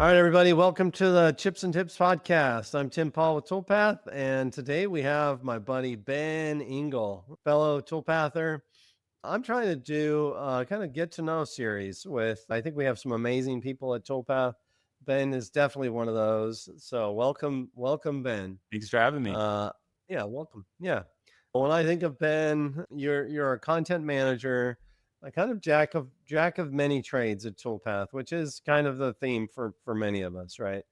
All right, everybody, welcome to the Chips and Tips podcast. I'm Tim Paul with Toolpath, and today we have my buddy Ben Engle, fellow Toolpather. I'm trying to do kind of get to know series with, I think we have some amazing people at Toolpath. Ben is definitely one of those. So welcome, Ben. Thanks for having me. Uh, yeah, welcome. Yeah. When I think of Ben, you're a content manager, a kind of jack of many trades at Toolpath, which is kind of the theme for many of us, right?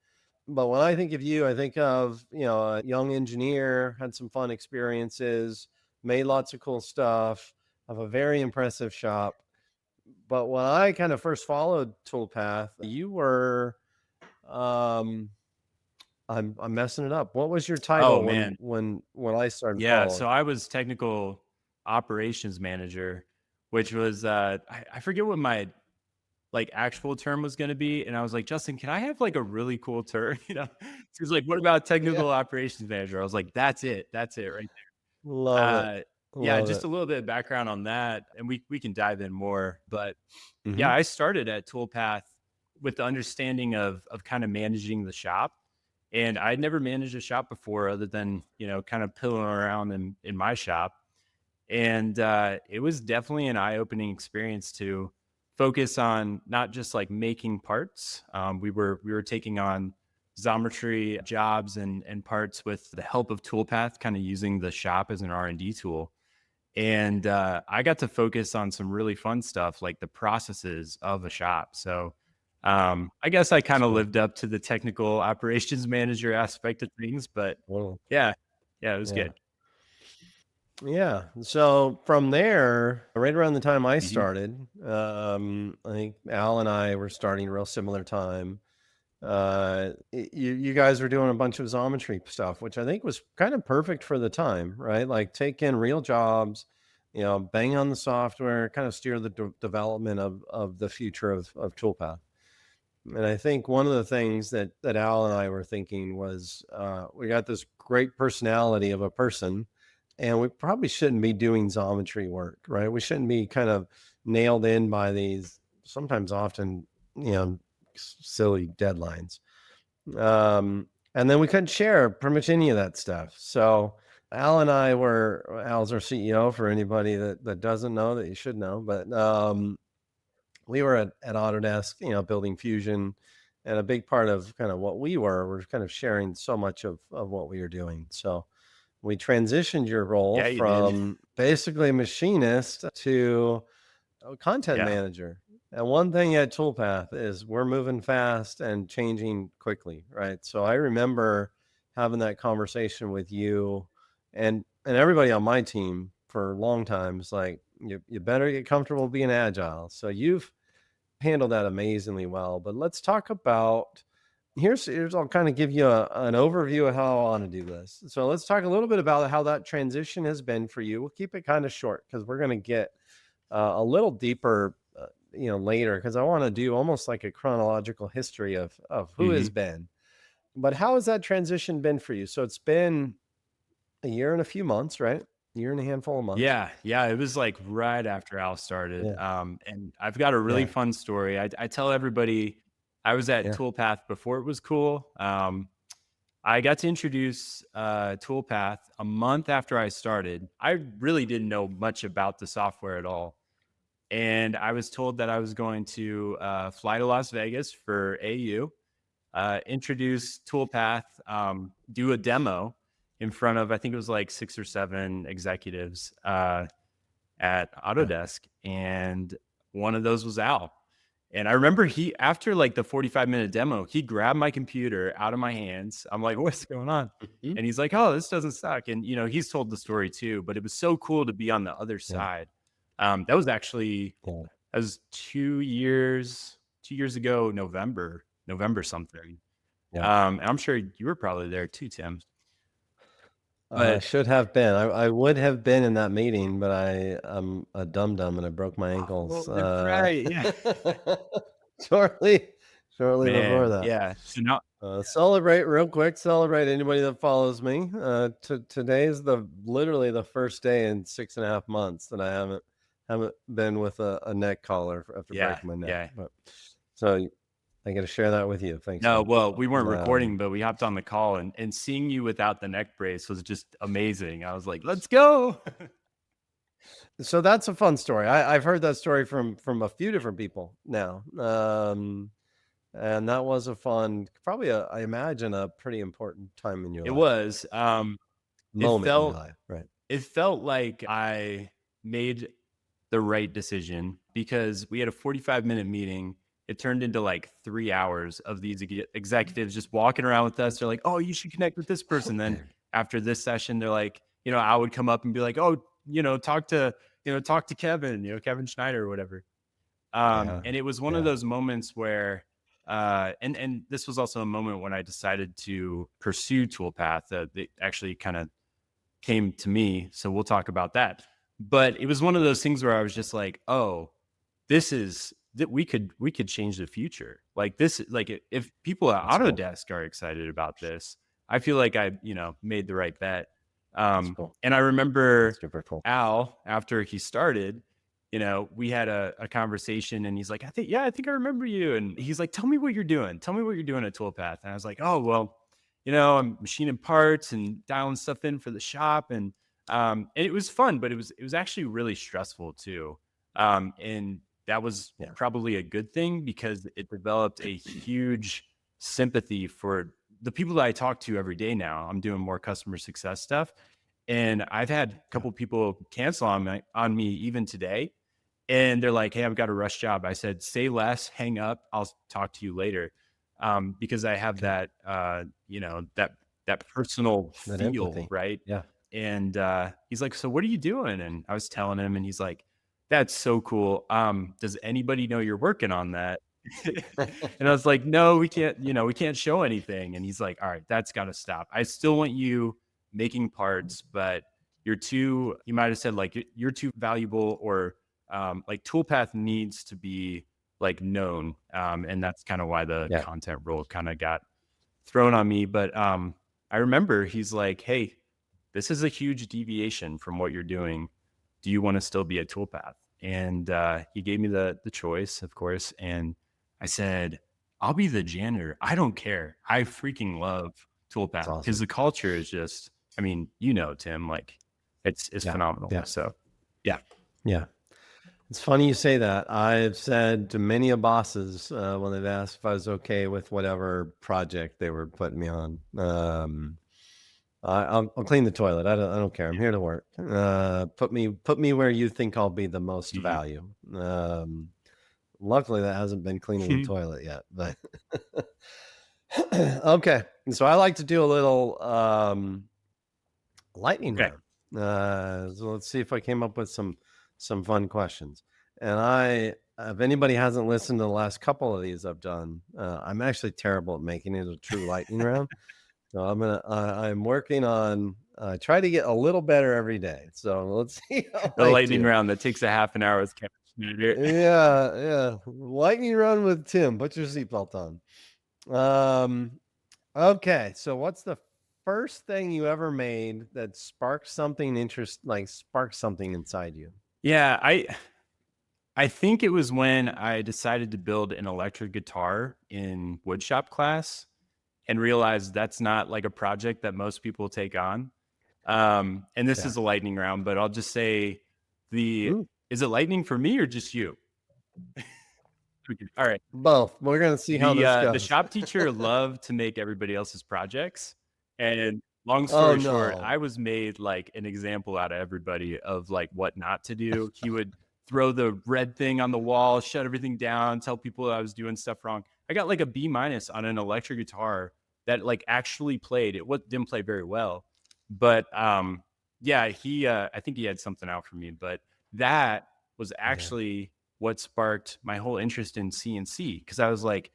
But when I think of you, I think of, a young engineer, had some fun experiences, made lots of cool stuff, have a very impressive shop. But when I kind of first followed Toolpath, you were um I'm messing it up. What was your Oh title when man. when I started Yeah. following? So I was technical operations manager, which was I forget what my like actual term was gonna be. And I was like, Justin, can I have like a really cool term? He was like, what about Yeah. technical operations manager? I was like, that's it. That's it right there. Love it. Yeah, Love just it. a little bit of background on that. And we can dive in more. But yeah, Mhm. I started at Toolpath with the understanding of kind of managing the shop. And I'd never managed a shop before other than, kind of pilling around in my shop. And it was definitely an eye-opening experience to focus on not just like making parts. We were taking on Xometry jobs and parts with the help of Toolpath, kind of using the shop as an R&D tool. And I got to focus on some really fun stuff like the processes of a shop. So I guess I That's kind of cool. lived up to the technical operations manager aspect of things, but Well, yeah, yeah, it was yeah. good. Yeah. So from there, right around the time I Mhm. started, I think Al and I were starting real similar time. You guys were doing a bunch of Xometry stuff, which I think was kind of perfect for the time, right? Like take in real jobs, bang on the software, kind of steer the development of the future of Toolpath. And I think one of the things that Al and I were thinking was we got this great personality of a person, and we probably shouldn't be doing Xometry work, right? We shouldn't be kind of nailed in by these sometimes often, silly deadlines. And then we couldn't share pretty much any of that stuff. So Al and I were Al's our CEO for anybody that doesn't know that you should know, but we were at Autodesk, building Fusion, and a big part of kind of what we were kind of sharing so much of what we were doing. So we transitioned your role Yeah, you did. from basically machinist to a content Yeah. manager. And one thing at Toolpath is we're moving fast and changing quickly, right? So I remember having that conversation with you and everybody on my team for a long time. It's like you better get comfortable being agile. So you've handled that amazingly well. But let's talk about here's I'll kind of give you an overview of how I want to do this. So let's talk a little bit about how that transition has been for you. We'll keep it kind of short because we're going to get a little deeper, later because I want to do almost like a chronological history of who has Mhm. been. But how has that transition been for you? So it's been a year and a few months, right? Year and a handful of months. Yeah, yeah, it was like right after Al started. Yeah, And I've got a really yeah, fun story. I tell everybody I was at yeah. Toolpath before it was cool. I got to introduce Toolpath a month after I started. I really didn't know much about the software at all. And I was told that I was going to fly to Las Vegas for AU, introduce Toolpath, do a demo in front of, I think it was like 6 or 7 executives at Yeah. Autodesk. And one of those was Al. And I remember after like the 45-minute demo, he grabbed my computer out of my hands. I'm like, what's going on? Mhm. And he's like, oh, this doesn't suck. And, he's told the story too, but it was so cool to be on the other Yeah, side. That was actually, yeah, that was 2 years ago, November something. yeah. And I'm sure you were probably there too, Tim. I But should have been. I would have been in that meeting, but I'm a dum dum and I broke my oh, ankles that's right. Yeah. shortly shortly before Man. that. Yeah. So now, Celebrate real quick. Celebrate anybody that follows me. Today is literally the first day in 6.5 months that I haven't been with a neck collar after yeah. breaking my neck. Yeah. But so I got to share that with you. Thanks, No, man. well, we weren't Um, recording, but we hopped on the call, and seeing you without the neck brace was just amazing. I was like, "Let's go." so that's a fun story. I've heard that story from a few different people now. And that was a fun, probably I imagine a pretty important time in your It life, was, it moment in your felt life, right? it felt like I made the right decision because we had a 45-minute meeting. It turned into like 3 hours of these executives just walking around with us. They're like, "Oh, you should connect with this person." Then after this session, they're like, I would come up and be like, "Oh, talk to Kevin, Kevin Schneider or whatever." Yeah, And it was one of yeah, those moments where, and this was also a moment when I decided to pursue Toolpath. That actually kind of came to me. So we'll talk about that. But it was one of those things where I was just like, oh, this is that we could change the future. Like this, like if people at that's cool. Autodesk are excited about this, I feel like I, made the right bet. That's cool. And I remember That's super cool. Al, after he started, we had a conversation and he's like, I think I remember you. And he's like, tell me what you're doing. Tell me what you're doing at Toolpath. And I was like, oh, well, I'm machining parts and dialing stuff in for the shop. And it was fun, but it was actually really stressful too. And that was Yeah, probably a good thing because it developed a huge sympathy for the people that I talk to every day now. I'm doing more customer success stuff. And I've had a yeah, couple people cancel on me even today. And they're like, hey, I've got a rush job. I said, say less, hang up. I'll talk to you later. Because I have okay. that personal That feel, empathy. right? Yeah. And he's like, so what are you doing? And I was telling him, and he's like, that's so cool. Does anybody know you're working on that? And I was like, no, we can't show anything. And he's like, all right, that's got to stop. I still want you making parts, but you might have said like you're too valuable, or like Toolpath needs to be like known. And that's kind of why the Yeah. content role kind of got thrown on me. But I remember he's like, hey, this is a huge deviation from what you're doing. Do you want to still be at Toolpath? And he gave me the choice, of course. And I said, I'll be the janitor. I don't care. I freaking love It's Toolpath because awesome. the culture is just, I mean, Tim, like it's Yeah. phenomenal. Yeah. So yeah. Yeah. It's funny you say that. I've said to many of bosses when they've asked if I was okay with whatever project they were putting me on. I'll clean the toilet. I don't care. I'm here to work. Put me where you think I'll be the most Mhm. value. Luckily, that hasn't been cleaning the toilet yet. But okay, so I like to do a little lightning Okay. round. So let's see if I came up with some fun questions. And if anybody hasn't listened to the last couple of these I've done, I'm actually terrible at making it a true lightning round. So I'm working on. Try to get a little better every day. So let's see how The I lightning do. round that takes a half an hour with Kevin Schneider. Yeah, yeah. Lightning round with Tim. Put your seatbelt on. Um, okay. So what's the first thing you ever made that sparked something inside you? Yeah, I think it was when I decided to build an electric guitar in woodshop class and realized that's not like a project that most people take on. And this Yeah. is a lightning round, but I'll just say the Ooh, is it lightning for me or just you? All right. both. We're gonna see how this The goes. shop teacher loved to make everybody else's projects, and long Oh story short, no. I was made like an example out of everybody of like what not to do. He would throw the red thing on the wall, shut everything down, tell people I was doing stuff wrong. I got like a B minus on an electric guitar that like actually played. Didn't play very well, but yeah, he I think he had something out for me, but that was Yeah. actually what sparked my whole interest in CNC because I was like,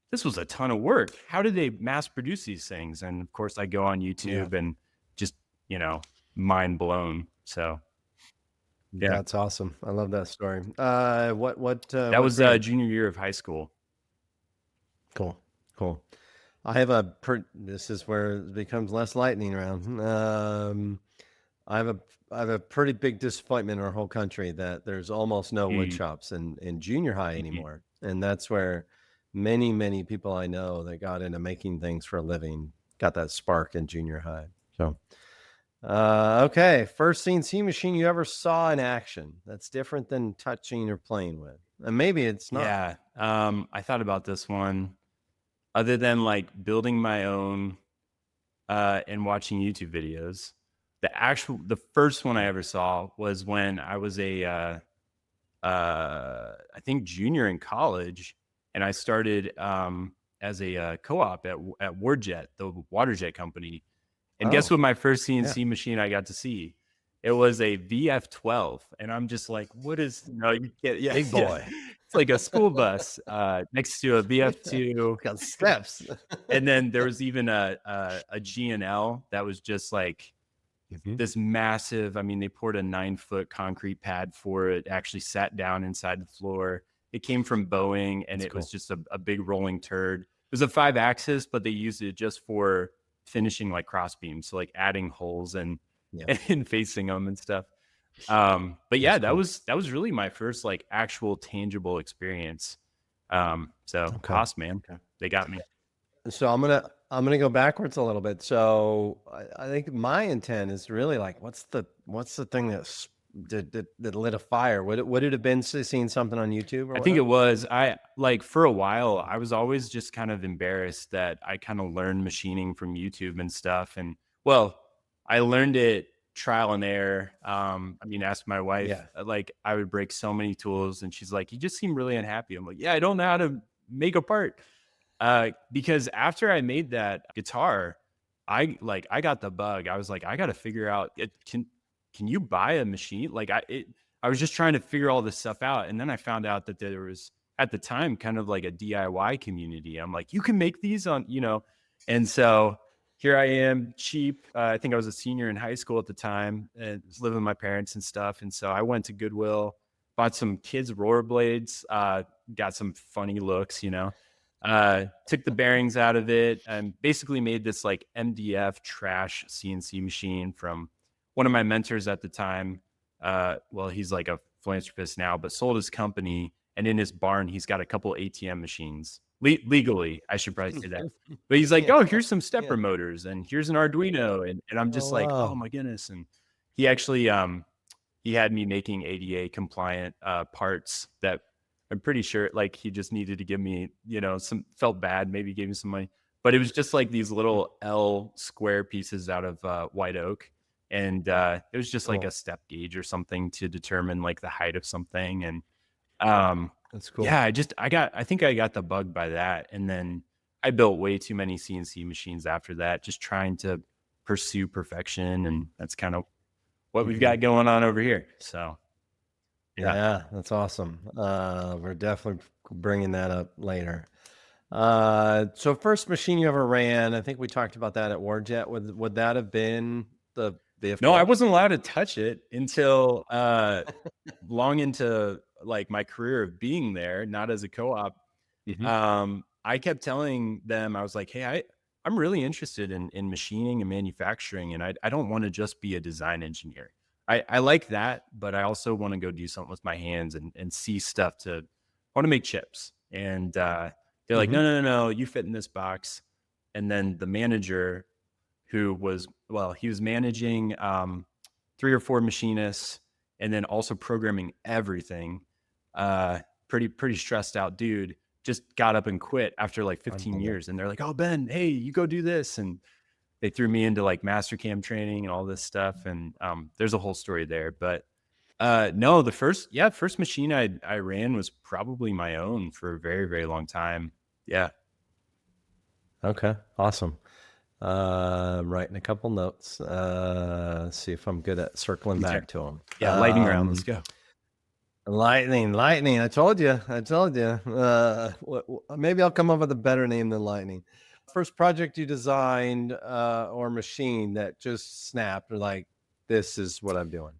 this was a ton of work. How did they mass produce these things? And of course, I go on Yeah. YouTube and just, you know, mind blown. So yeah, That's awesome. I love that story. that What was grade? junior year of high school. Cool. Cool. This is where it becomes less lightning round. I have a I have a pretty big disappointment in our whole country that there's almost no wood Mm, shops in junior high mhm. anymore. And that's where many people I know that got into making things for a living got that spark in junior high. So, okay, first CNC machine you ever saw in action that's different than touching or playing with, and maybe it's not. Yeah. I thought about this one. Other than like building my own and watching YouTube videos, the first one I Yeah. ever saw was when I was I think junior in college, and I started as a co-op at Warjet, the water jet company. And guess Oh, what? My first yeah. CNC machine I got to see, it was a VF12, and I'm just like, what is? No, you can't. Yeah, Big yeah. boy. It's like a school bus next to a VF2. Got steps. And then there was even a G&L that was just like Mhm. this massive. I mean, they poured a 9-foot concrete pad for it, actually sat down inside the floor. It came from Boeing, and That's it was cool. just a big rolling turd. It was a 5-axis, but they used it just for finishing like cross beams, so like adding holes and Yeah, and facing them and stuff. But yeah, that's that cool. was really my first like actual tangible experience. So Okay. Haas, man, they got me. So I'm gonna go backwards a little bit. So I think my intent is really like, what's the thing that lit a fire? Would it have been seeing something on YouTube or I think it whatnot? was. I like for a while, I was always just kind of embarrassed that I kind of learned machining from YouTube and stuff. And well, I learned it trial and error. I mean, ask my wife, Yeah. like I would break so many tools and she's like, you just seem really unhappy. I'm like, yeah, I don't know how to make a part. Because after I made that guitar, I got the bug. I was like, I got to figure out can you buy a machine? I was just trying to figure all this stuff out, and then I found out that there was at the time kind of like a DIY community. I'm like, you can make these on, and so here I am, cheap. I think I was a senior in high school at the time, and was living with my parents and stuff. And so I went to Goodwill, bought some kids' rollerblades, got some funny looks, took the bearings out of it and basically made this like MDF trash CNC machine from one of my mentors at the time. Well, he's like a philanthropist now, but sold his company. And in his barn, he's got a couple ATM machines legally. I should probably say that. But he's like, Yeah. oh, here's some stepper Yeah. motors and here's an Arduino. And I'm Oh just like, oh wow. my goodness. And he actually, he had me making ADA compliant parts that I'm pretty sure like he just needed to give me, some felt bad, maybe gave me some money. But it was just like these Hmm. little L square pieces out of white oak. And it was just like a Cool. step gauge or something to determine like the height of something. And um, That's yeah, cool. I think I got the bug by that. And then I built way too many CNC machines after that, just trying to pursue perfection. And that's kind of what we've Hmm. got going on over here. So yeah. Yeah, that's awesome. We're definitely bringing that up later. So first machine you ever ran, I think we talked about that at Warjet. Would that have been the No, I VF12? wasn't allowed to touch it until long into like my career of being there, not as a co-op. Hmm. I kept telling them, I was like, hey, I'm really interested in machining and manufacturing, and I don't want to just be a design engineer. I like that, but I also want to go do something with my hands and see stuff I want to make chips. And they're like, Hmm. no, you fit in this box. And then the manager who was, well, he was managing 3 or 4 machinists and then also programming everything. Uh, pretty stressed out dude. Just got up and quit after like 15 Unbelievable. years. And they're like, "Oh Ben, hey, you go do this." And they threw me into like Mastercam training and all this stuff. And there's a whole story there. But no, first machine I ran was probably my own for a very, very long time. Yeah. Okay, awesome. I'm writing a couple notes. See if I'm good at circling Me too. back to them. Yeah, lightning round. Let's go. Lightning. I told you. I told you. Maybe I'll come up with a better name than lightning. First project you designed or machine that just snapped, or like, this is what I'm doing.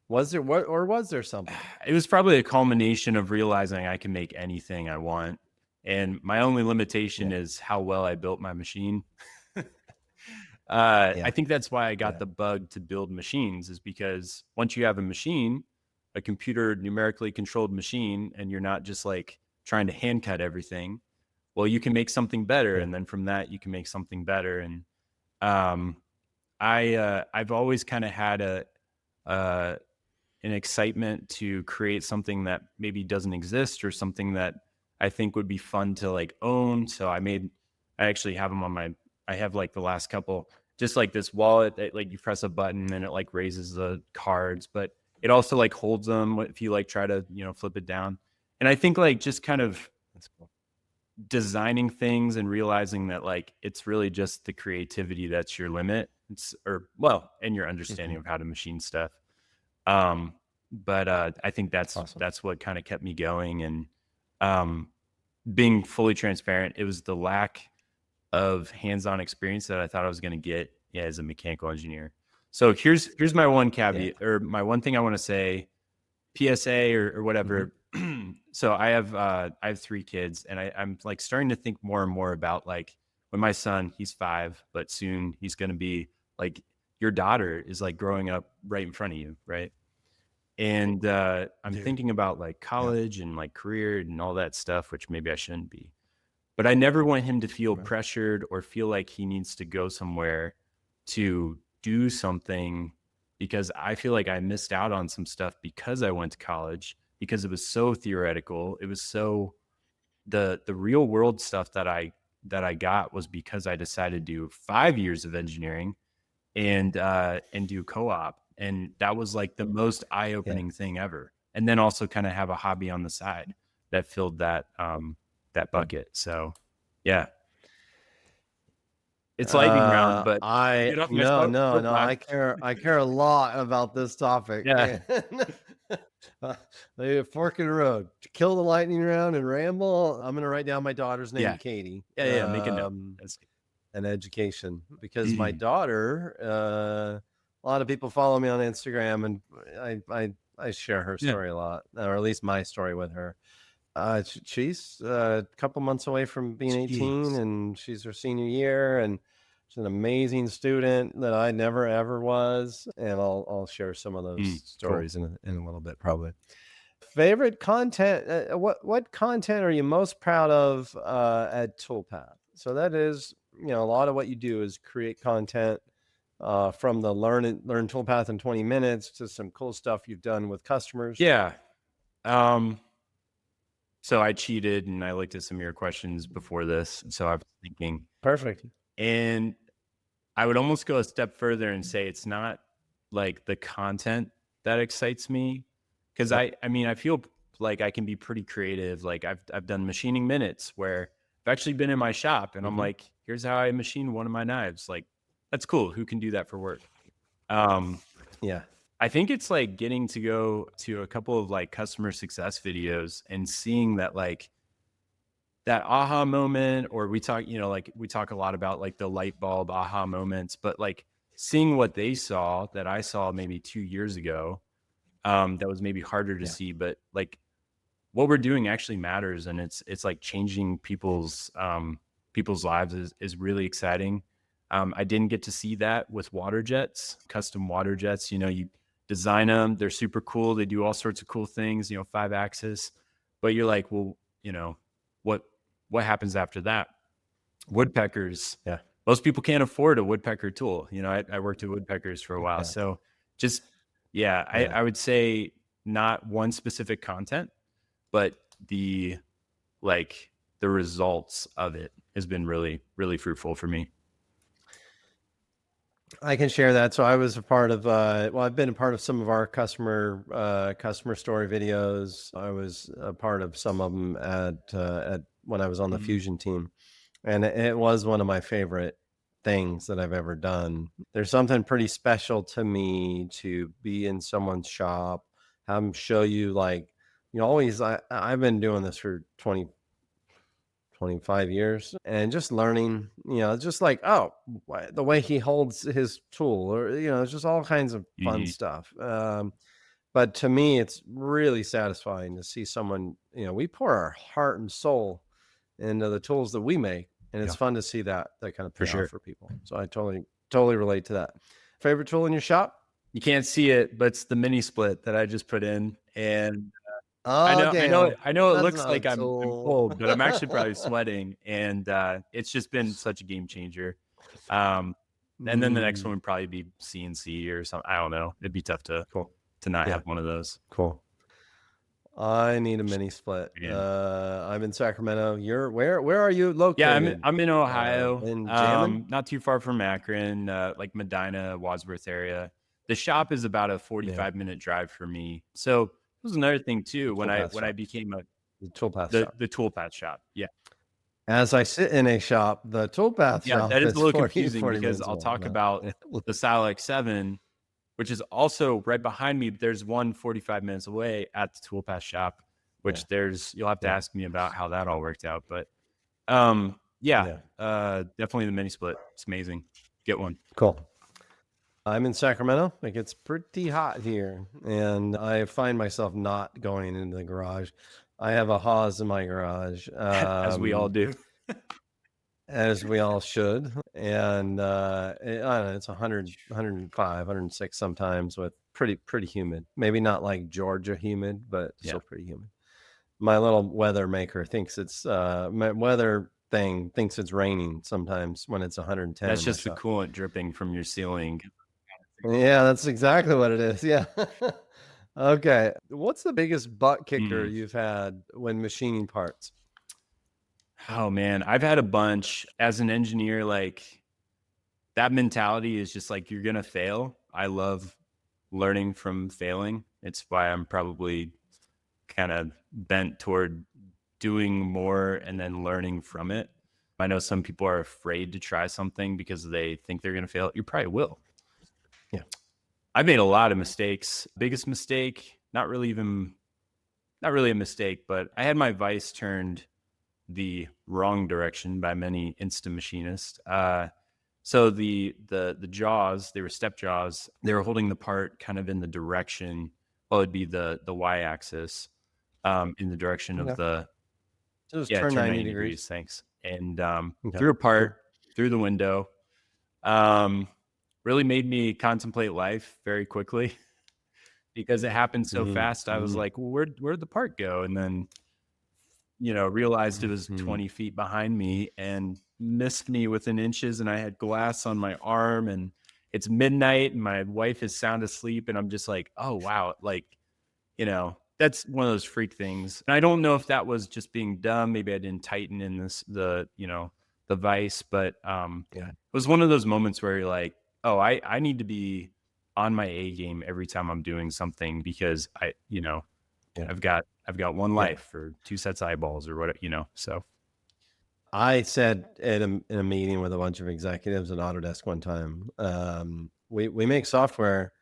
Was there what, or was there something? It was probably a culmination of realizing I can make anything I want. And my only limitation Yeah. is how well I built my machine. I Yeah. think that's why I got Yeah. the bug to build machines, is because once you have a machine, a computer numerically controlled machine, and you're not just like trying to hand cut everything, well, you can make something better, Yeah. and then from that you can make something better. And um I've always kind of had uh an excitement to create something that maybe doesn't exist, or something that I think would be fun to like own. So I actually have them on I have like the last couple, just like this wallet that like you press a button and it like raises the cards, but it also like holds them if you like try to, flip it down. And I think like just kind of That's cool. designing things and realizing that like it's really just the creativity that's your limit. And your understanding Mhm. of how to machine stuff. But I think Awesome. that's what kind of kept me going. And um, being fully transparent, it was the lack of hands-on experience that I thought I was going to get, yeah, as a mechanical engineer. So here's my one Yeah. caveat, or my one thing I want to say, PSA or Mhm. whatever. So I have 3 kids, and I'm like starting to think more and more about like when my son, he's 5, but soon he's going to be like, your daughter is like growing up right in front of you, right? And I'm Dude. thinking about like Yeah. college and like career and all that stuff, which maybe I shouldn't be. But I never want him to feel Right. pressured or feel like he needs to go somewhere to do something, because I feel like I missed out on some stuff because I went to college, because it was so theoretical. It was so the real world stuff that I got was because I decided to do 5 years of engineering and do co-op. And that was like the most Yeah. eye-opening thing ever. And then also kind of have a hobby on the side that filled that Yeah. bucket. So yeah, it's lightning round, but I get off my no, no, no. soapbox. I care a lot about this topic. Yeah. And uh, the fork in the road. To kill the lightning round and ramble. I'm gonna write down my daughter's name, Yeah. Katie. Yeah, yeah, make a note. That's And education, because my mm, daughter, a lot of people follow me on Instagram, and I share her yeah. story a lot, or at least my story with her. She's a couple months away from being 18, Jeez. and she's her senior year, and she's an amazing student that I never ever was. And I'll share some of those Cool. stories in a little bit, probably. Favorite content? What content are you most proud of at Toolpath? So that is, a lot of what you do is create content, from the learn Toolpath in 20 minutes to some cool stuff you've done with customers. Yeah. Um, so I cheated and I looked at some of your questions before this. So I was thinking, Perfect. and I would almost go a step further and say it's not like the content that excites me, because Yep. I mean, I feel like I can be pretty creative. Like I've done machining minutes where I've actually been in my shop and I'm Hmm. like, here's how I machine one of my knives. Like, that's cool. Who can do that for work? Um, Yeah. I think it's like getting to go to a couple of like customer success videos and seeing that like that aha moment, or we talk a lot about like the light bulb aha moments, but like seeing what they saw that I saw maybe 2 years ago, that was maybe harder to Yeah. see, but like what we're doing actually matters, and it's like changing people's lives is really exciting. I didn't get to see that with water jets, custom water jets. You design them, they're super cool, they do all sorts of cool things, 5 axis, but you're like, well, what what happens after that? Woodpeckers. Yeah. Most people can't afford a woodpecker tool. I worked at woodpeckers for a while. Yeah. So just, yeah, Yeah. I would say not one specific content, but the like the results of it has been really, really fruitful for me. I can share that. So I was a part of, well, I've been a part of some of our customer story videos. I was a part of some of them at when I was on the Mhm. Fusion team, and it was one of my favorite things that I've ever done. There's something pretty special to me to be in someone's shop, have them show you, like, always, I've been doing this for 25 years, and just learning, just like, oh, the way he holds his tool, or, it's just all kinds of fun Mhm. stuff. But to me, it's really satisfying to see someone, we pour our heart and soul into the tools that we make. And it's Yeah, fun to see that kind of for pay off sure. for people. So I totally relate to that. Favorite tool in your shop? You can't see it, but it's the mini split that I just put in, and Oh, damn. I know it That's looks not a like I'm tool. cold, but I'm actually probably sweating, and, it's just been such a game changer. Um, and then the next one Mm, would probably be CNC or something. I don't know. It'd be tough cool. to not Yeah, have one of those. cool. I need a mini split. Man. I'm in Sacramento. Where are you Yeah, located? I'm in Ohio, In Jammin'? not too far from Akron, like Medina, Wadsworth area. The shop is about a Yeah, 45-minute drive for me. So, it was another thing too the Toolpath when I shop. became a The Toolpath shop. the Toolpath shop. Yeah. As I sit in a shop, the Toolpath Yeah, that shop is a is little 40 confusing 40 because minutes I'll away. talk No. about the Silex 7, which is also right behind me. There's one 45 minutes away at the Toolpath shop, Yeah, which you'll have to yeah, ask me about how that all worked out. But yeah, yeah. definitely the mini split. It's amazing. Get one. Cool. I'm in Sacramento. It gets pretty hot here, and I find myself not going into the garage. I have a Haas in my garage, As we all do. as we all should. And I don't know, it's 100, 105, 106 sometimes with pretty humid. Maybe not like Georgia humid, but Yeah. still pretty humid. My little weather maker thinks it's my weather thing thinks it's raining sometimes when it's 110 That's in my just the shop. coolant dripping from your ceiling. Yeah, that's exactly what it is. Yeah. Okay. What's the biggest butt kicker Mm. you've had when machining parts? Oh man, I've had a bunch as an engineer. Like that mentality is just like you're gonna fail. I love learning from failing. It's why I'm probably kind of bent toward doing more and then learning from it. I know some people are afraid to try something because they think they're going to fail. You probably will. Yeah. I made a lot of mistakes. Biggest mistake, not really a mistake, but I had my vise turned the wrong direction by many instant machinists. So the jaws, they were step jaws. They were holding the part kind of in the direction. Well, it'd be the y-axis, in the direction of Okay. the Just yeah, turn turn 90 90 degrees. degrees. Thanks. And Okay. threw a Cool. part through the window. Um, really made me contemplate life very quickly because it happened so Mm-hmm. fast. I was Mm-hmm. like, well, where'd the part go? And then realized it was Mm-hmm. 20 feet behind me and missed me within inches. And I had glass on my arm, and it's midnight, and my wife is sound asleep. And I'm just like, oh, wow. Like, that's one of those freak things. And I don't know if that was just being dumb. Maybe I didn't tighten in the vice, but Yeah. it was one of those moments where you're like, oh, I need to be on my A game every time I'm doing something because Yeah. I've got one Yeah. life or two sets of eyeballs or what. So I said in a meeting with a bunch of executives at Autodesk one time, we make software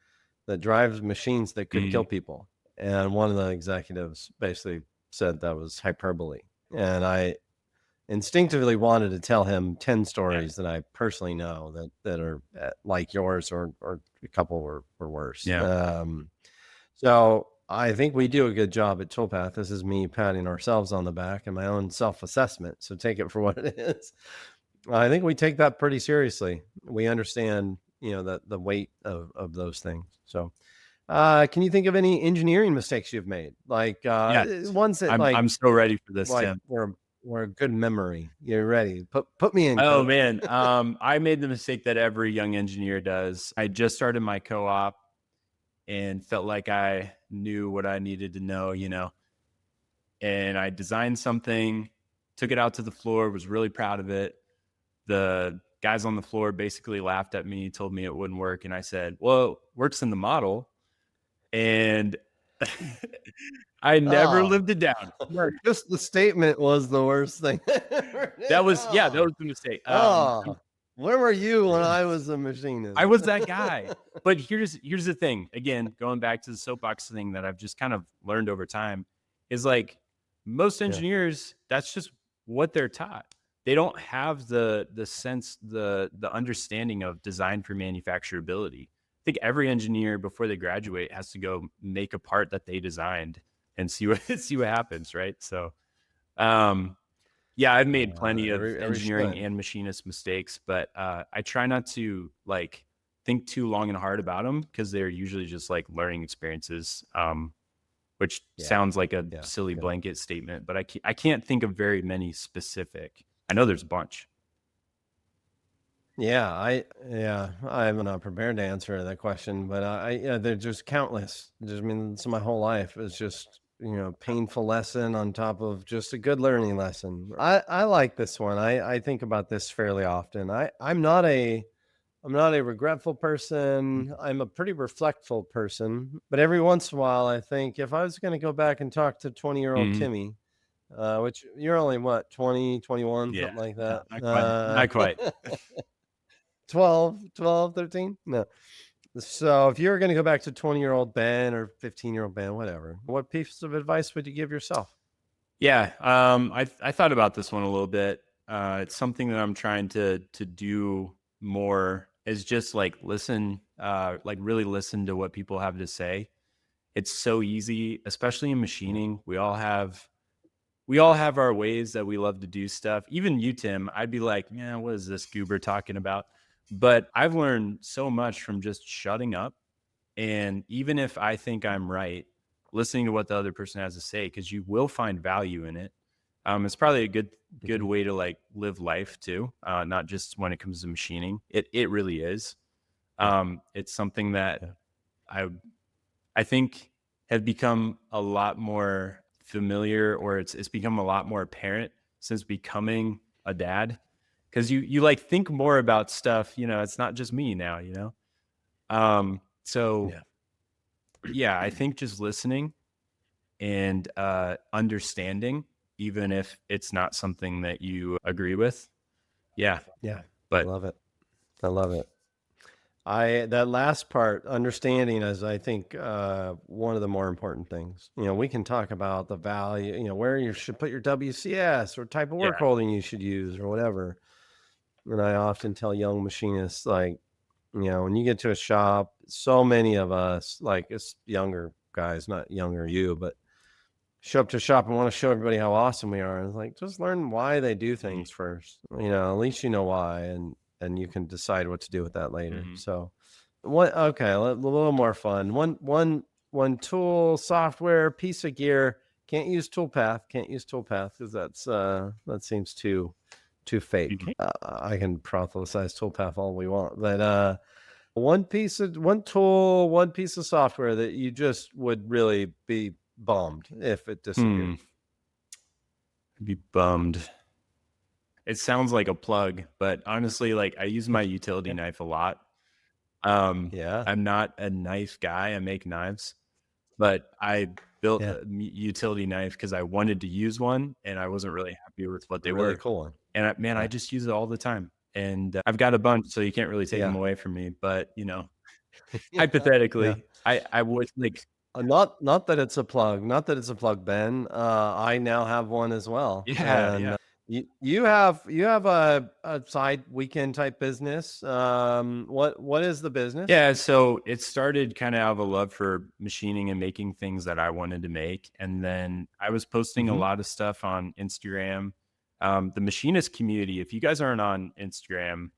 that drives machines that could kill mhm, people. And one of the executives basically said that was hyperbole. And I instinctively wanted to tell him 10 yeah, stories that I personally know that are like yours or a couple were worse. yeah, So I think we do a good job at Toolpath. This is me patting ourselves on the back and my own self-assessment. So take it for what it is. I think we take that pretty seriously. We understand, the weight of those things. So can you think of any engineering mistakes you've made? Like yes. ones that I'm so ready for this, like Tim. were a good memory. You're ready. Put me in, Oh coach. man, I made the mistake that every young engineer does. I just started my co-op and felt like I knew what I needed to know. And I designed something, took it out to the floor, was really proud of it. The guys on the floor basically laughed at me, told me it wouldn't work. And I said, well, it works in the model. And I never Oh, lived it down. just the statement was the worst thing I ever did. That Oh, was the mistake. oh, where were you when I was a I machinist? was that guy. But here's the thing. Again, going back to the soapbox thing that I've just kind of learned over time is like most Yeah, engineers, that's just what they're taught. They don't have the sense, the understanding of design for manufacturability. I think every engineer before they graduate has to go make a part that they designed and see what see what happens, right? So um yeah, I've made plenty of every engineering should. and machinist mistakes, but I try not to like think too long and hard about them because they're usually just like learning experiences. which Yeah. sounds like a Yeah. silly Yeah. blanket statement, but I can't think of very many specific. I know there's a bunch. Yeah, I'm not prepared to answer that question, but yeah, they're just countless. Just, I mean, it's my whole life. It's just, painful lesson on top of just a good learning lesson. I like this one. I think about this fairly often. I'm not a regretful person. I'm a pretty reflectful person, but every once in a while, I think if I was going to go back and talk to 20-year-old Mhm. Timmy, which you're only what, 20, 21, Yeah, something like no, that. not quite, not quite. 12, 13. No. So if you were going to go back to 20-year-old Ben or 15-year-old Ben, whatever, what piece of advice would you give yourself? Yeah, I thought about this one a little bit. It's something that I'm trying to do more is just like listen, like really listen to what people have to say. It's so easy, especially in Yeah. machining. We all have our ways that we love to do stuff. Even you, Tim, I'd be like, yeah, what is this goober talking about? But I've learned so much from just shutting up. And even if I think I'm right, listening to what the other person has to say, because you will find value in it. It's probably a good Mhm. way to like live life too, not just when it comes to machining. It really is. Yeah. It's something that Yeah. I I think have become a lot more familiar, or it's become a lot more apparent since becoming a dad. Because you like think more about stuff, it's not just me now. So Yeah. yeah, I think just listening and understanding, even if it's not something that you agree with. Yeah. Yeah. I But love it. I love it. That last part, understanding, is I think one of the more important things. We can talk about the value, where you should put your WCS or type of yeah. work holding you should use or whatever. And I often tell young machinists, like, when you get to a shop, so many of us, like, it's younger guys, not younger you, but show up to a shop and want to show everybody how awesome we are. And it's like, just learn why they do Mhm. things first. At least you know why, and you can decide what to do with that later. Mhm. So, what? Okay, a little more fun. One tool, software, piece of gear. Can't use Toolpath. Can't use Toolpath because that seems too You fake. can't. I can prophesize Toolpath all we want, but one tool, one piece of software that you just would really be bummed if it Hmm. disappeared. I'd be bummed. It sounds like a plug, but honestly, like I use my utility Yeah. knife a lot. Yeah. I'm not a knife guy. I make knives, but I built Yeah. a utility knife because I wanted to use one and I wasn't really happy with It's what a they really were. cool one. And man, I Yeah. just use it all the time. And I've got a bunch, so you can't really take them Yeah. away from me. But Yeah. Yeah. hypothetically, I would like, Not that it's a plug, not that it's a plug, Ben. I now have one as well, yeah, and yeah. you have a side weekend type business. What is the business? Yeah, so it started kind of out of a love for machining and making things that I wanted to make. And then I was posting a Hmm. lot of stuff on Instagram. The machinist community, if you guys aren't on Instagram,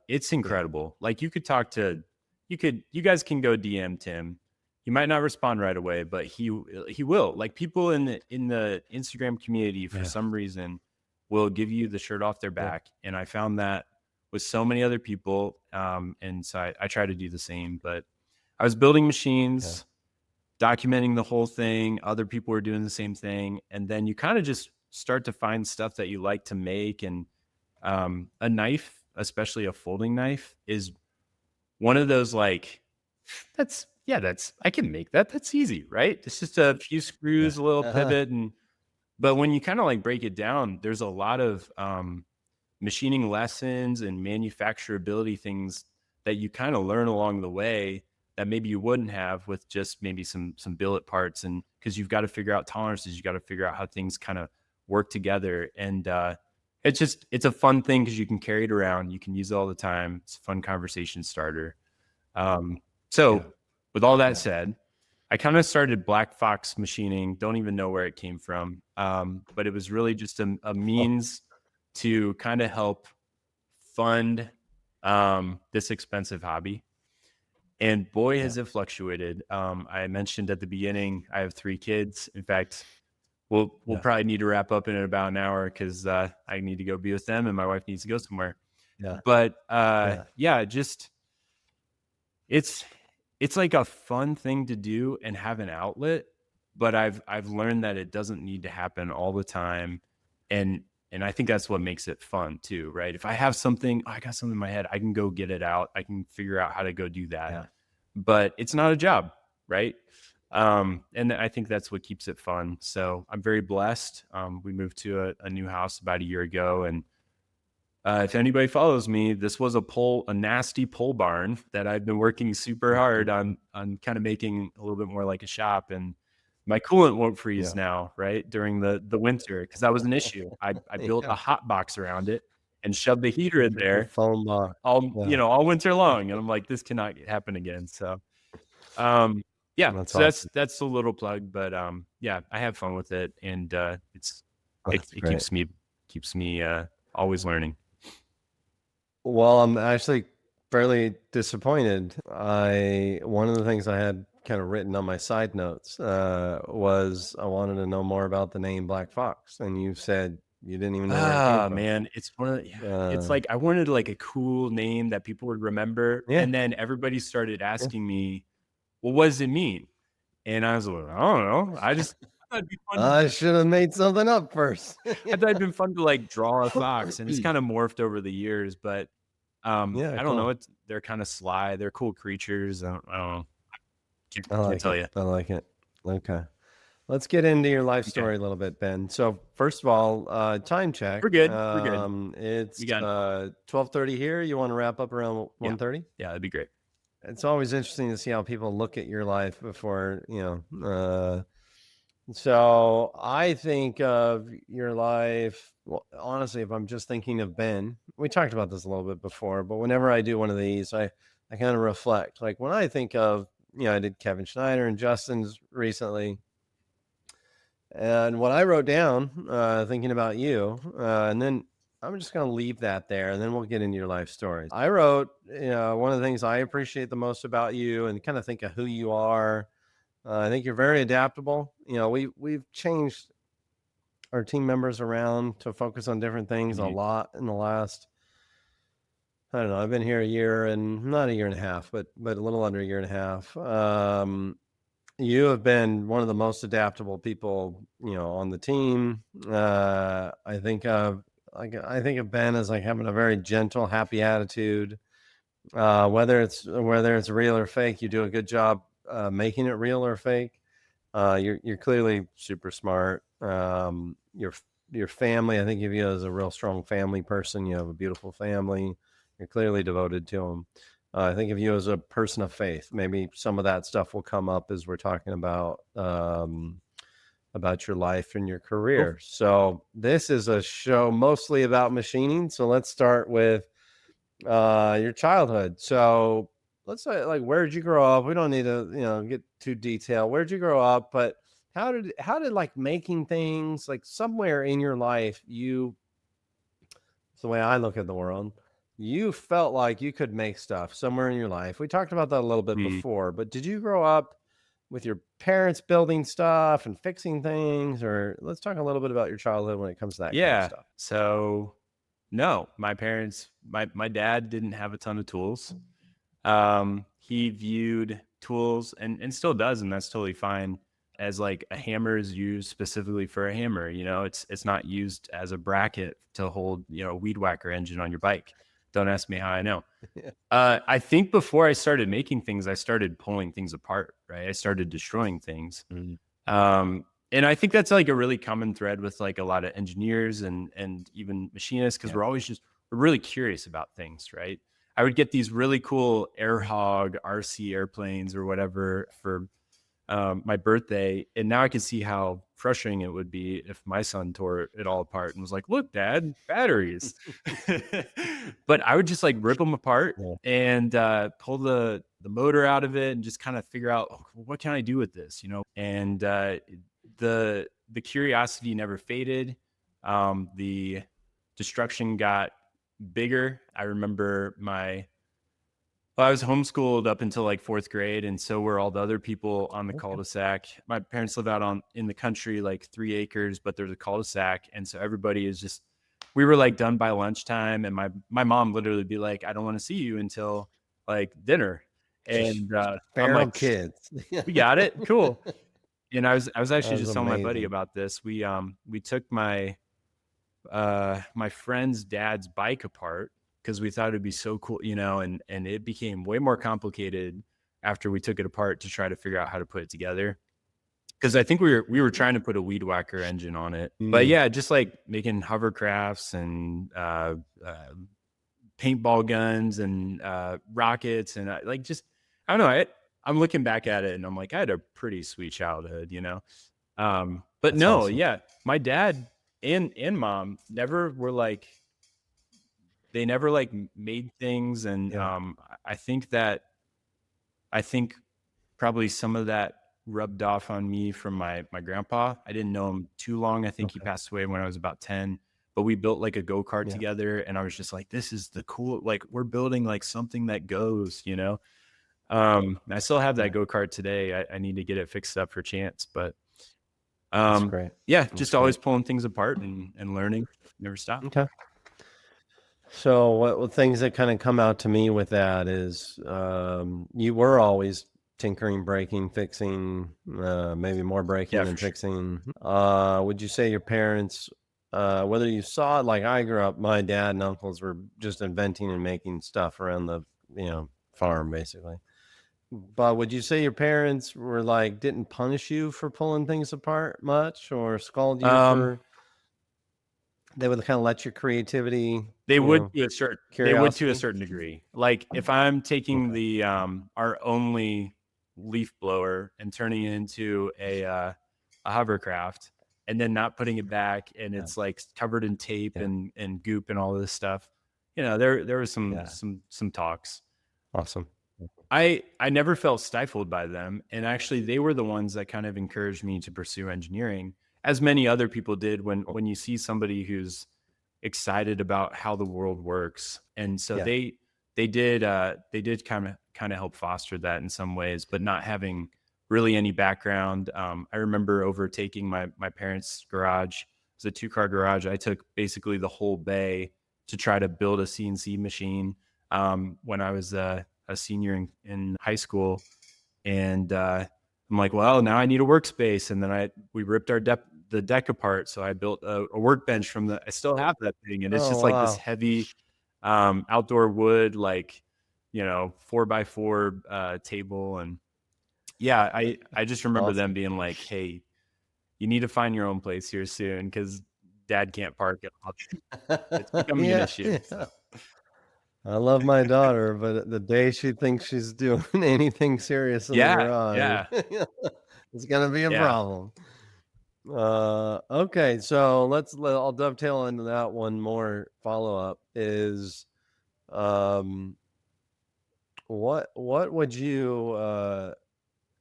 it's Yeah. incredible. Like you guys can go DM Tim. He might not respond right away, but he will. Like people in the Instagram community for Yeah. some reason will give you the shirt off their Yeah. back. And I found that with so many other people. And so I try to do the same. But I was building Yeah. machines, documenting the whole thing. Other people were doing the same thing. And then you kind of just start to find stuff that you like to make. And a knife, especially a folding knife, is one of those like, that's I can make that. That's easy, right? It's just a few Yeah. screws, a little Uh-huh. pivot, but when you kind of like break it down, there's a lot of machining lessons and manufacturability things that you kind of learn along the way that maybe you wouldn't have with just maybe some billet parts. And because you've got to figure out tolerances, you got to figure out how things kind of work together. And it's a fun thing because you can carry it around, you can use it all the time. It's a fun conversation starter. um, Yeah. so with all that Yeah. said, I kind of started Black Fox Machining. Don't even know where it came from, but it was really just a Oh, means to kind of help fund this expensive hobby. And boy, Yeah. has it fluctuated. I mentioned at the beginning, I have 3 kids. In fact, we'll Yeah. probably need to wrap up in about an hour because I need to go be with them and my wife needs to go somewhere. Yeah. But Yeah. yeah, just it's it's like a fun thing to do and have an outlet, but I've learned that it doesn't need to happen all the time, and I think that's what makes it fun too, right? If I have something, "Oh, I got something in my head, I can go get it out. I can figure out how to go do that." Yeah. But it's not a job, right? And I think that's what keeps it fun. So I'm very blessed. We moved to a new house about a year ago, and if anybody follows me, this was a nasty pole barn that I've been working super hard on kind of making a little bit more like a shop. And my coolant won't freeze Yeah. now, right? During the winter, because that was an issue. I built Yeah. a hot box around it and shoved the heater in The there phone box. Yeah. all winter long. And I'm like, this cannot happen again. So um yeah, That's so that's awesome. that's a little plug, but yeah, I have fun with it, and That's it great. keeps me always learning. Well, I'm actually fairly disappointed. One of the things I had kind of written on my side notes was I wanted to know more about the name Black Fox, and you said you didn't even know where it came Ah, from. man, it's one of yeah, it's Uh, like I wanted, like, a cool name that people would remember, yeah, and then everybody started yeah. asking me, "Well, what does it mean?" And I was like, "I don't know. I thought it'd be fun I to should have made something up first. I thought it'd been fun to, like, draw a fox," and it's kinda morphed over the years, but, Yeah, I don't know, cool. they're kinda sly, they're cool creatures, I don't know. I Can't like tell it. you. I like it. Okay. Let's get into your life Okay. story a little bit, Ben. So first of all, time check. We're good. It's We got 12:30 here. You want to wrap up around yeah. 1:30? Yeah, that'd be great. It's always interesting to see how people look at your life before, so I think of your life. Well, honestly, if I'm just thinking of Ben, we talked about this a little bit before, but whenever I do one of these, I kind of reflect. Like when I think of, I did Kevin Schneider and Justin's recently, and what I wrote down, thinking about you, and then I'm just going to leave that there, and then we'll get into your life stories. I wrote, one of the things I appreciate the most about you, and kind of think of who you are. I think you're very adaptable. We've changed our team members around to focus on different things a Mhm. lot in the last. I don't know. I've been here a year and not a year and a half, but a little under a year and a half. You have been one of the most adaptable people, on the team. I think of Ben as like having a very gentle, happy attitude. Whether it's real or fake, you do a good job making it real or fake. You're clearly super smart. Your family, I think of you as a real strong family person. You have a beautiful family. You're clearly devoted to them. I think of you as a person of faith. Maybe some of that stuff will come up as we're talking about your life and your Cool. career. So this is a show mostly about machining. So let's start with your childhood. So let's say, like, where did you grow up? We don't need to, get too detailed. Where did you grow up? But how did like making things, like, somewhere in your life, it's the way I look at the world. You felt like you could make stuff somewhere in your life. We talked about that a little bit Mhm. before, but did you grow up with your parents building stuff and fixing things? Or let's talk a little bit about your childhood when it comes to that kind of Yeah. stuff. So, no, my dad didn't have a ton of tools. He viewed tools and still does, and that's totally fine, as like a hammer is used specifically for a hammer. It's not used as a bracket to hold, a weed whacker engine on your bike. Don't ask me how I know. Yeah. I think before I started making things, I started pulling things apart, right? I started destroying things. Mhm. And I think that's like a really common thread with like a lot of engineers and even machinists, because Yeah. we're really curious about things, right? I would get these really cool air hog RC airplanes or whatever for my birthday, and now I can see how frustrating it would be if my son tore it all apart and was like, "Look, Dad, batteries." But I would just like rip them apart Yeah. and pull the motor out of it and just kind of figure out, "Oh, what can I do with this, And the curiosity never faded. The destruction got bigger. I remember my Well, I was homeschooled up until like 4th grade, and so were all the other people on the Okay. cul-de-sac. My parents live out on in the country, like 3 acres, but there's a cul-de-sac, and so everybody is just we were, like, done by lunchtime, and my mom literally would be like, "I don't wanna see you until, like, dinner." Just And, I'm feral like, kids. "We got it, cool." And I was actually That's just telling my buddy amazing. about this. We took my friend's dad's bike apart because we thought it'd be so cool, and it became way more complicated after we took it apart to try to figure out how to put it together. Because I think we were trying to put a weed whacker engine on it. But Mm, yeah, just like making hovercrafts and paintball guns and rockets and like just I don't know. I'm looking back at it and I'm like, I had a pretty sweet childhood. But that's no, awesome. yeah, my dad and mom never were like they never like made things, and Yeah. I think probably some of that rubbed off on me from my grandpa. I didn't know him too long. I think he Okay. passed away when I was about 10, but we built like a go-kart Yeah. together, and I was just like, this is the cool, like we're building like something that goes. I still have that Yeah. go-kart today. I need to get it fixed up for chance, but That's great. yeah, That's just always great. pulling things apart and learning. Never stop. Okay. So what things that kind of come out to me with that is you were always tinkering, breaking, fixing, maybe more breaking Yeah, than for sure. fixing. Would you say your parents, whether you saw it like I grew up, my dad and uncles were just inventing and making stuff around the farm basically. But would you say your parents were like didn't punish you for pulling things apart much or scold you Um, for they would kind of let your creativity, they would to a curiosity? certain degree. Like if I'm taking Okay. the our only leaf blower and turning it into a hovercraft and then not putting it back and Yeah. it's like covered in tape Yeah. and goop and all this stuff. There was some Yeah. some some talks. Awesome. I never felt stifled by them, and actually, they were the ones that kind of encouraged me to pursue engineering, as many other people did when you see somebody who's excited about how the world works, and so Yeah. they did kind of help foster that in some ways, but not having really any background. I remember overtaking my parents' garage. It was a two-car garage. I took basically the whole bay to try to build a CNC machine when I was a senior in high school, and I'm like, well, now I need a workspace, and then we ripped the deck apart, so I built a workbench from the. I still have that thing, and it's Oh, just like this wow. heavy outdoor wood, like 4x4 table, and yeah, I just remember them Awesome. being like, hey, you need to find your own place here soon because Dad can't park it. It's becoming an Yeah, issue. yeah. So I love my daughter, but the day she thinks she's doing anything serious in the yeah, garage, yeah, it's gonna be a yeah. problem. Okay, so I'll dovetail into that one more follow-up is, um, what would you, what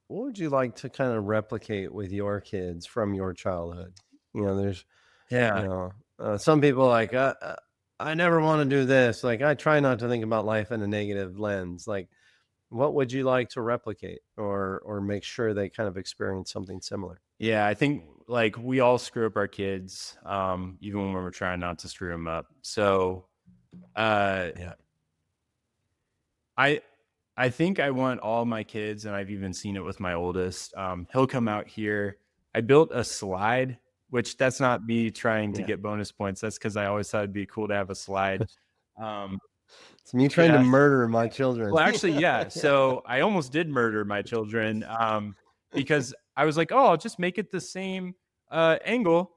would you like to kinda replicate with your kids from your childhood? There's Yeah. some people are like, I never want to do this. Like, I try not to think about life in a negative lens. Like, what would you like to replicate or make sure they kind of experience something similar? Yeah, I think like we all screw up our kids, even when we're trying not to screw them up. So uh, Yeah. I I think I want all my kids, and I've even seen it with my oldest. He'll come out here. I built a slide, which that's not me trying to Yeah. get bonus points. That's because I always thought it'd be cool to have a slide. Um, It's me trying to yeah. murder my children. Well, actually, yeah. Yeah. So I almost did murder my children because I was like, "Oh, I'll just make it the same angle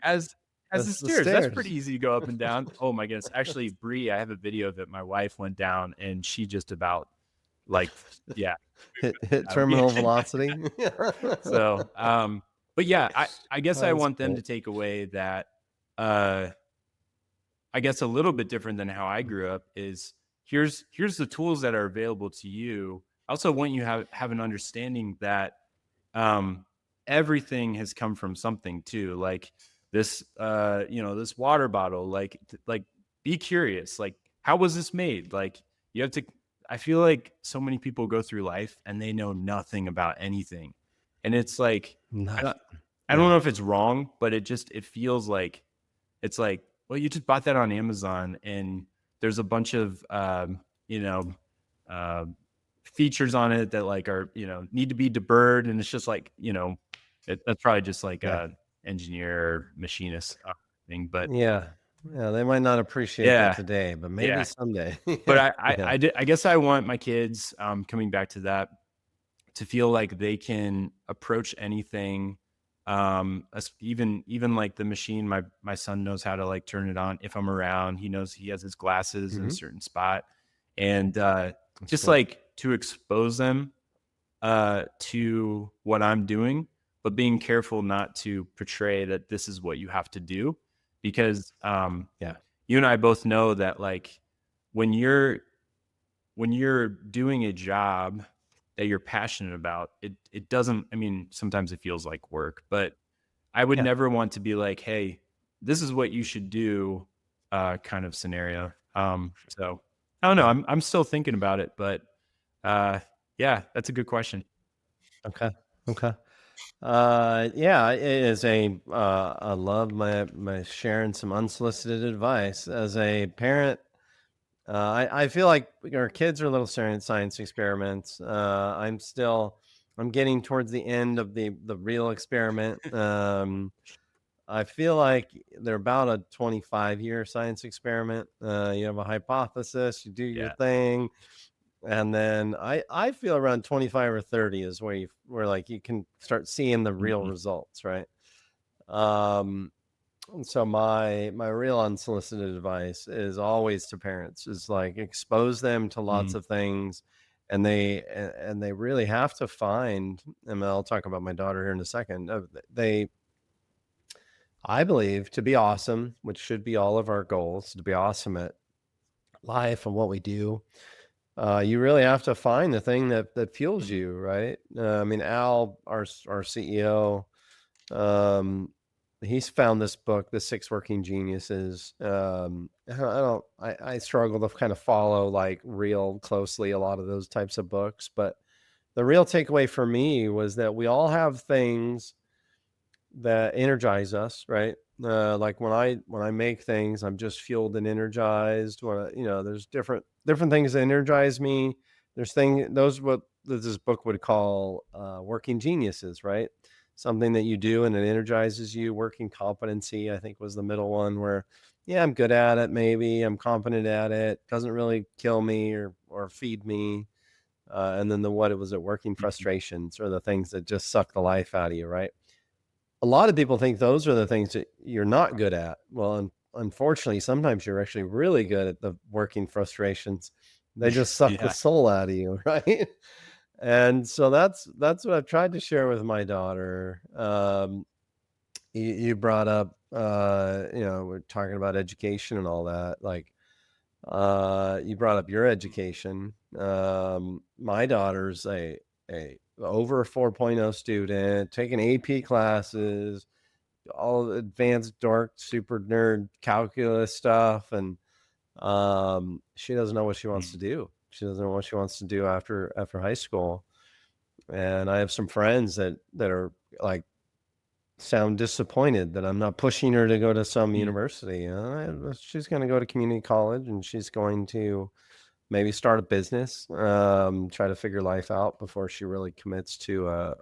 as the That's the stairs. That's pretty stairs. easy to go up and down." Oh my goodness! Actually, Bree, I have a video of it. My wife went down and she just about like, yeah, Hit yeah. terminal velocity. So, but yeah, I guess I That's want them great. to take away that. Uh, I guess a little bit different than how I grew up is here's the tools that are available to you. I also want you have an understanding that um, everything has come from something too. Like this water bottle. Like be curious. Like how was this made? Like you have to. I feel like so many people go through life and they know nothing about anything. And it's like, I don't, Nothing. I don't Yeah. know if it's wrong, but it feels like it's like, well, you just bought that on Amazon and there's a bunch of, you know, uh, features on it that like are, need to be deburred. And it's just like, that's probably just like Yeah. a engineer, machinist thing. But Yeah. Yeah. They might not appreciate that yeah, today, but maybe yeah. someday. But Yeah. Yeah. I guess I want my kids, coming back to that, to feel like they can approach anything, even like the machine. My son knows how to like turn it on if I'm around. He knows he has his glasses in a Mhm. certain spot, and That's just cool. like to expose them to what I'm doing, but being careful not to portray that this is what you have to do, because Yeah. you and I both know that like when you're doing a job that you're passionate about, it doesn't, I mean, sometimes it feels like work, but I would Yeah. never want to be like, "Hey, this is what you should do," kind of scenario. So I don't know. Yeah. I'm still thinking about it, but uh, yeah, that's a good question. Okay. Okay. Yeah, it is I love my sharing some unsolicited advice as a parent. I feel like our kids are little science experiments. I'm getting towards the end of the real experiment. I feel like they're about a 25-year science experiment. You have a hypothesis, you do your Yeah. thing, and then I feel around 25 or 30 is where like you can start seeing the real Mhm. results, right? Um, and so my real unsolicited advice is always to parents is like expose them to lots Mm. of things, and they really have to find, and I'll talk about my daughter here in a second. They I believe to be awesome, which should be all of our goals, to be awesome at life and what we do, you really have to find the thing that fuels Mhm. you, right? I mean, Al, our CEO, um, he's found this book, The Six Working Geniuses. I struggle to kind of follow like real closely a lot of those types of books, but the real takeaway for me was that we all have things that energize us, right? Like when I make things, I'm just fueled and energized. There's different things that energize me. There's those what this book would call working geniuses, right? Something that you do and it energizes you. Working competency, I think, was the middle one where, yeah, I'm good at it. Maybe I'm competent at it. Doesn't really kill me or feed me. And then the what it was at working Mhm. frustrations or the things that just suck the life out of you, right? A lot of people think those are the things that you're not good at. Well, unfortunately, sometimes you're actually really good at the working frustrations. They just suck the Yeah. soul out of you, right? And so that's what I've tried to share with my daughter. You brought up, we're talking about education and all that. Like, you brought up your education. My daughter's a over a 4.0 student, taking AP classes, all advanced dark super nerd calculus stuff, and she doesn't know what she wants to Mhm. do. She doesn't know what she wants to do after high school. And I have some friends that are like sound disappointed that I'm not pushing her to go to some Mm. university. She's going to go to community college and she's going to maybe start a business, try to figure life out before she really commits to a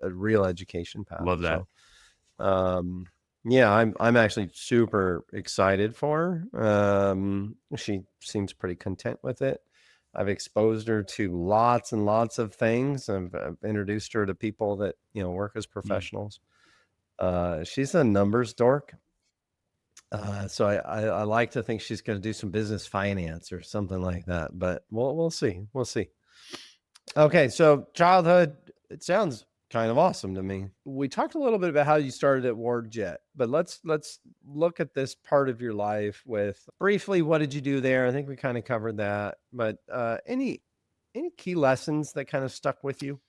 real education path. Love that. So yeah, I'm actually super excited for her. She seems pretty content with it. I've exposed her to lots and lots of things. I've introduced her to people that work as Mm. professionals. She's a numbers dork, so I like to think she's going to do some business finance or something like that. But we'll see. We'll see. Okay, so childhood, it sounds kind of awesome to me. We talked a little bit about how you started at WardJet, but let's look at this part of your life with briefly what did you do there? I think we kind of covered that, but any key lessons that kind of stuck with you?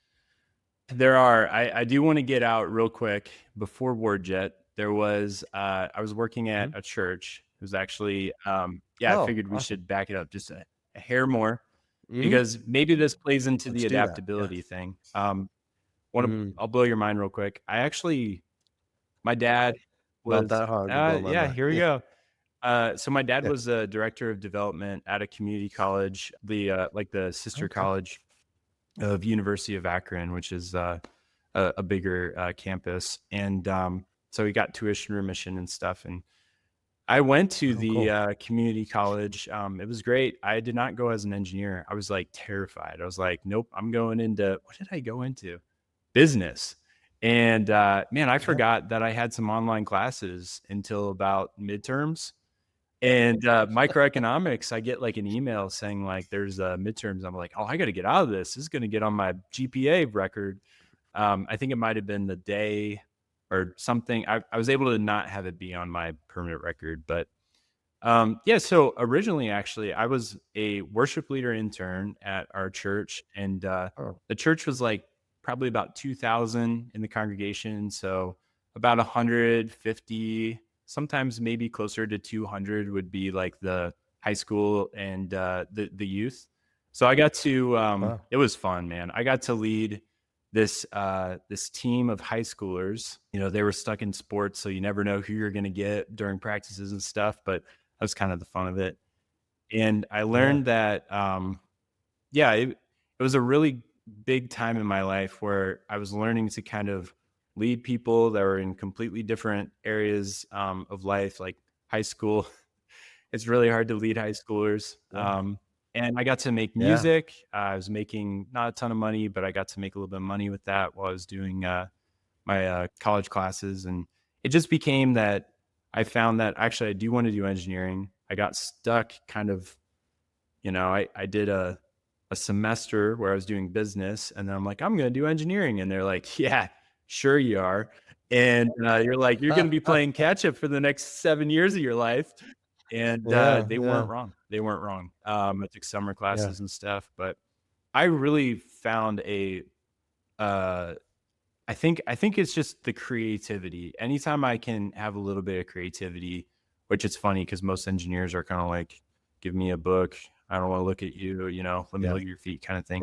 There are. I do want to get out real quick before WordJet. There was I was working at Mhm. a church. It was actually yeah, I Oh, figured we awesome. should back it up just a hair more. Mhm. because maybe this plays into Let's the do that. adaptability Yes. thing. Wanna Mhm. I'll blow your mind real quick. My dad Not was that hard to blow my yeah, mind. here we Yeah. go. So my dad Yeah. was a director of development at a community college, like the sister Okay. college of University of Akron, which is a bigger campus, and so he got tuition remission and stuff. And I went to Oh, the cool. community college. It was great. I did not go as an engineer. I was like terrified. I was like, nope, I'm going into what did I go into? Business. And man, I Yeah. forgot that I had some online classes until about midterms. And microeconomics, I get like an email saying like there's midterms. I'm like, oh, I got to get out of this. This is going to get on my GPA record. I think it might have been the day or something. I was able to not have it be on my permanent record, but yeah. So originally, actually, I was a worship leader intern at our church, and Oh, the church was like probably about 2,000 in the congregation. So about 150, sometimes maybe closer to 200 would be like the high school and the youth. So I got to wow. it was fun, man. I got to lead this team of high schoolers. You know, they were stuck in sports, so you never know who you're going to get during practices and stuff. But that was kind of the fun of it. And I Yeah. learned that, yeah, it was a really big time in my life where I was learning to kind of lead people that were in completely different areas of life, like high school. It's really hard to lead high schoolers. Yeah. And I got to make Yeah. music. I was making not a ton of money, but I got to make a little bit of money with that while I was doing my college classes. And it just became that I found that actually I do want to do engineering. I got stuck kind of, I did a semester where I was doing business, and then I'm like, I'm going to do engineering. And they're like, yeah, sure you are. And you're like, you're going to be playing catch up for the next 7 years of your life. And Yeah. they weren't Yeah. wrong. They weren't wrong. I took summer Yeah. classes and stuff, but I really found uh, I think it's just the creativity. Anytime I can have a little bit of creativity, which it's funny because most engineers are kind of like, give me a book. I don't want to look at you, let me Yeah. look at your feet kind of thing.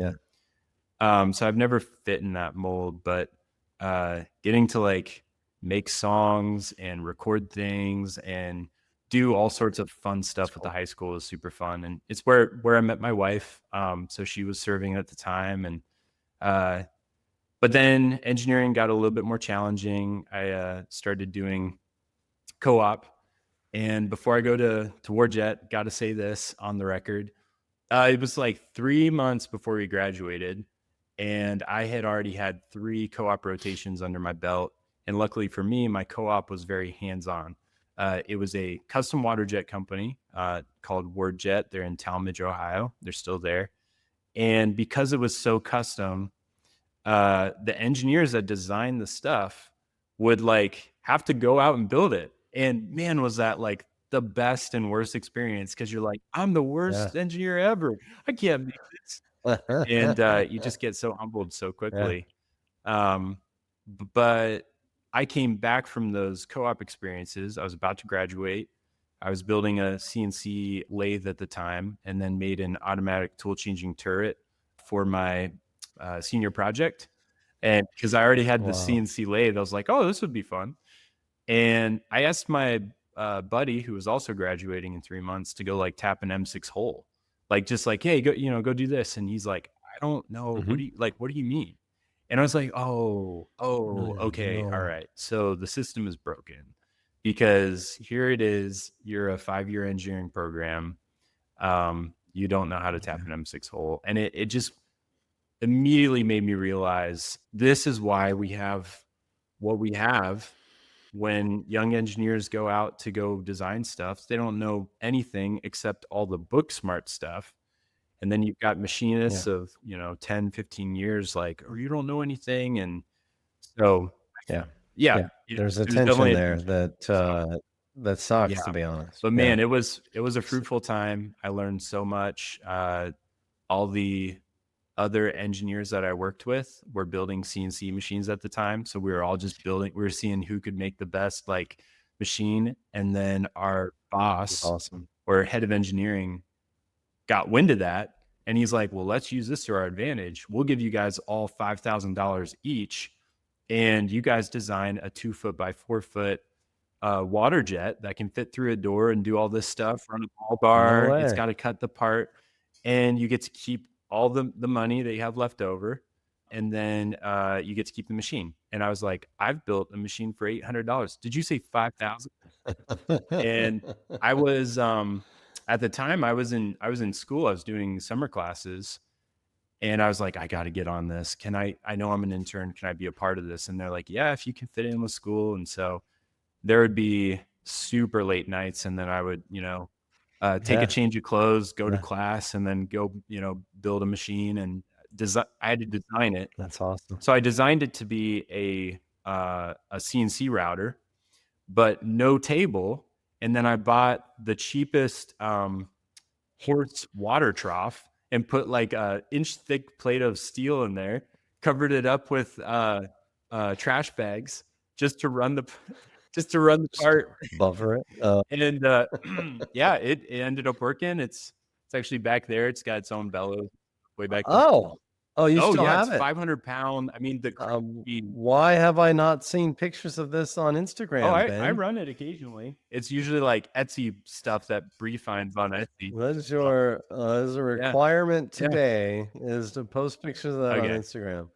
Yeah. So I've never fit in that mold, but getting to like make songs and record things and do all sorts of fun That's stuff with the cool. high school is super fun. And it's where I met my wife. So she was serving at the time, and uh, but then engineering got a little bit more challenging. I started doing co-op, and before I go to Warjet, got to say this on the record. It was like 3 months before we graduated, and I had already had three co-op rotations under my belt. And luckily for me, my co-op was very hands-on. It was a custom water jet company called Warjet. They're in Talmadge, Ohio. They're still there. And because it was so custom, the engineers that designed the stuff would like have to go out and build it. And man, was that like the best and worst experience because you're like, I'm the Yeah. worst engineer ever. I can't make this. And you just get so humbled so Yeah. quickly. Um, but I came back from those co-op experiences. I was about to graduate. I was building a CNC lathe at the time, and then made an automatic tool changing turret for my senior project. And because I already had the Wow. CNC lathe, I was like, "Oh, this would be fun." And I asked my buddy, who was also graduating in 3 months, to go like tap an M6 hole, like just like, "Hey, go, go do this." And he's like, "I don't know. What Mhm. do you like? What do you mean?" And I was like, "Oh, oh, No, okay, all no. right. So the system is broken because here it is. You're a 5 year engineering program. You don't know how to tap Yeah. an M6 hole." And it just immediately made me realize this is why we have what we have. When young engineers go out to go design stuff, they don't know anything except all the book smart stuff. And then you've got Yeah. machinists of, 10, 15 years like, "Oh, you don't know anything." And so, Yeah. yeah, Yeah. There's a there's tension definitely a there tension. that, So, that sucks, to yeah. be honest. But Yeah. man, it was a S fruitful time. I learned so much. All the other engineers that I worked with were building CNC machines at the time. So we were all just building, we were seeing who could make the best like machine. And then our That's boss awesome. or head of engineering got wind of that. And he's like, well, let's use this to our advantage. We'll give you guys all $5,000 each. And you guys design a 2 foot by 4 foot water jet that can fit through a door and do all this stuff, run a ball No bar. It's way. got to cut the part. And you get to keep all the money that you have left over. And then you get to keep the machine. And I was like, I've built a machine for $800. Did you say 5,000? And I was at the time I was in school. I was doing summer classes, and I was like, I got to get on this. Can I know I'm an intern. Can I be a part of this? And they're like, yeah, if you can fit in with school. And so there would be super late nights, and then I would, take a Yeah, change of clothes, go to yeah, class, and then go, build a machine and design. I had to design it. that's awesome. So I designed it to be a CNC router, but no table. And then I bought the cheapest horse water trough and put like a inch thick plate of steel in there, covered it up with trash bags just to run the just to run the Just part. buffer it. And yeah, it ended up working. It's actually back there. It's got its own bellows way back there. Oh, oh, you Oh still yeah, it's have it. 500 pound. I mean the crazy. Why have I not seen pictures of this on Oh, Instagram, I Ben? run it occasionally. It's usually like Etsy stuff that Bree finds on Etsy. That is Uh, a yeah, requirement yeah. today is to post pictures of that on Okay. Instagram.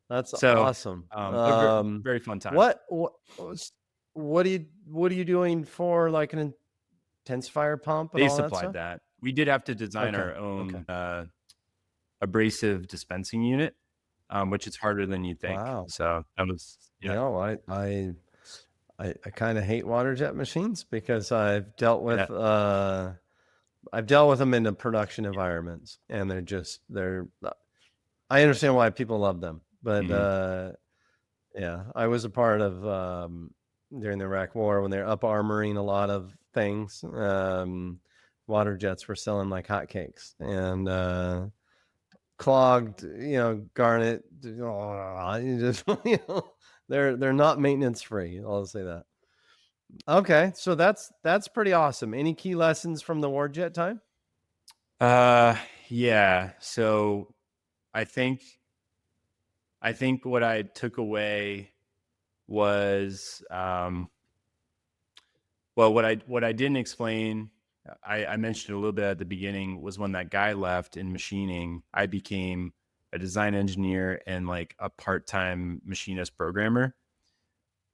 That's So, awesome. a very fun time. What are you doing for like an intensifier pump and They all that supplied stuff? that. We did have to design Okay. our Okay. own abrasive dispensing unit, which is harder than you'd think. Wow. So that was, You yeah, know, I kind of hate water jet machines because yeah, I've dealt with them in the production environments, and they're I understand why people love them, but mhm, yeah, I was a part of during the Iraq War when they're up armoring a lot of things. Water jets were selling like hotcakes, and clogged, garnet. You just, they're not maintenance free. I'll say that. Okay, so that's pretty awesome. Any key lessons from the war jet time? uh, yeah. So I think I think what I took away was well, what I didn't explain, I mentioned a little bit at the beginning, was when that guy left in machining, I became a design engineer and like a part-time machinist programmer.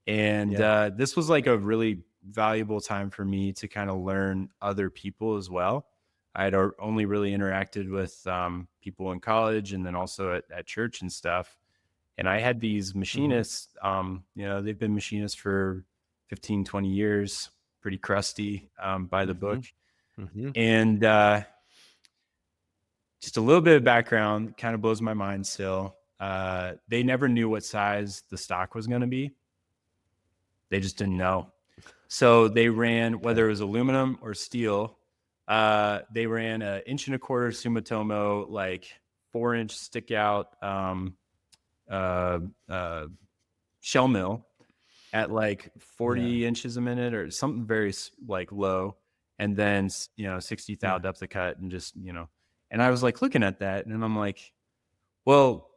And Yeah. this was like a really valuable time for me to kind of learn other people as well. I had only really interacted with people in college and then also at church and stuff. And I had these Hmm. machinists, they've been machinists for 15, 20 years, pretty crusty by the Hmm. book. Hmm. And just a little bit of background kind of blows my mind still. They never knew what size the stock was going to be. They just didn't know. So they ran, Okay. whether it was aluminum or steel, they ran an inch and a quarter Sumitomo, like 4 inch stick out uh, uh, shell mill at like Yeah. 40 inches a minute or something very like low. And then, 60 thou Yeah. depth of cut and just, and I was like looking at that and I'm like, well,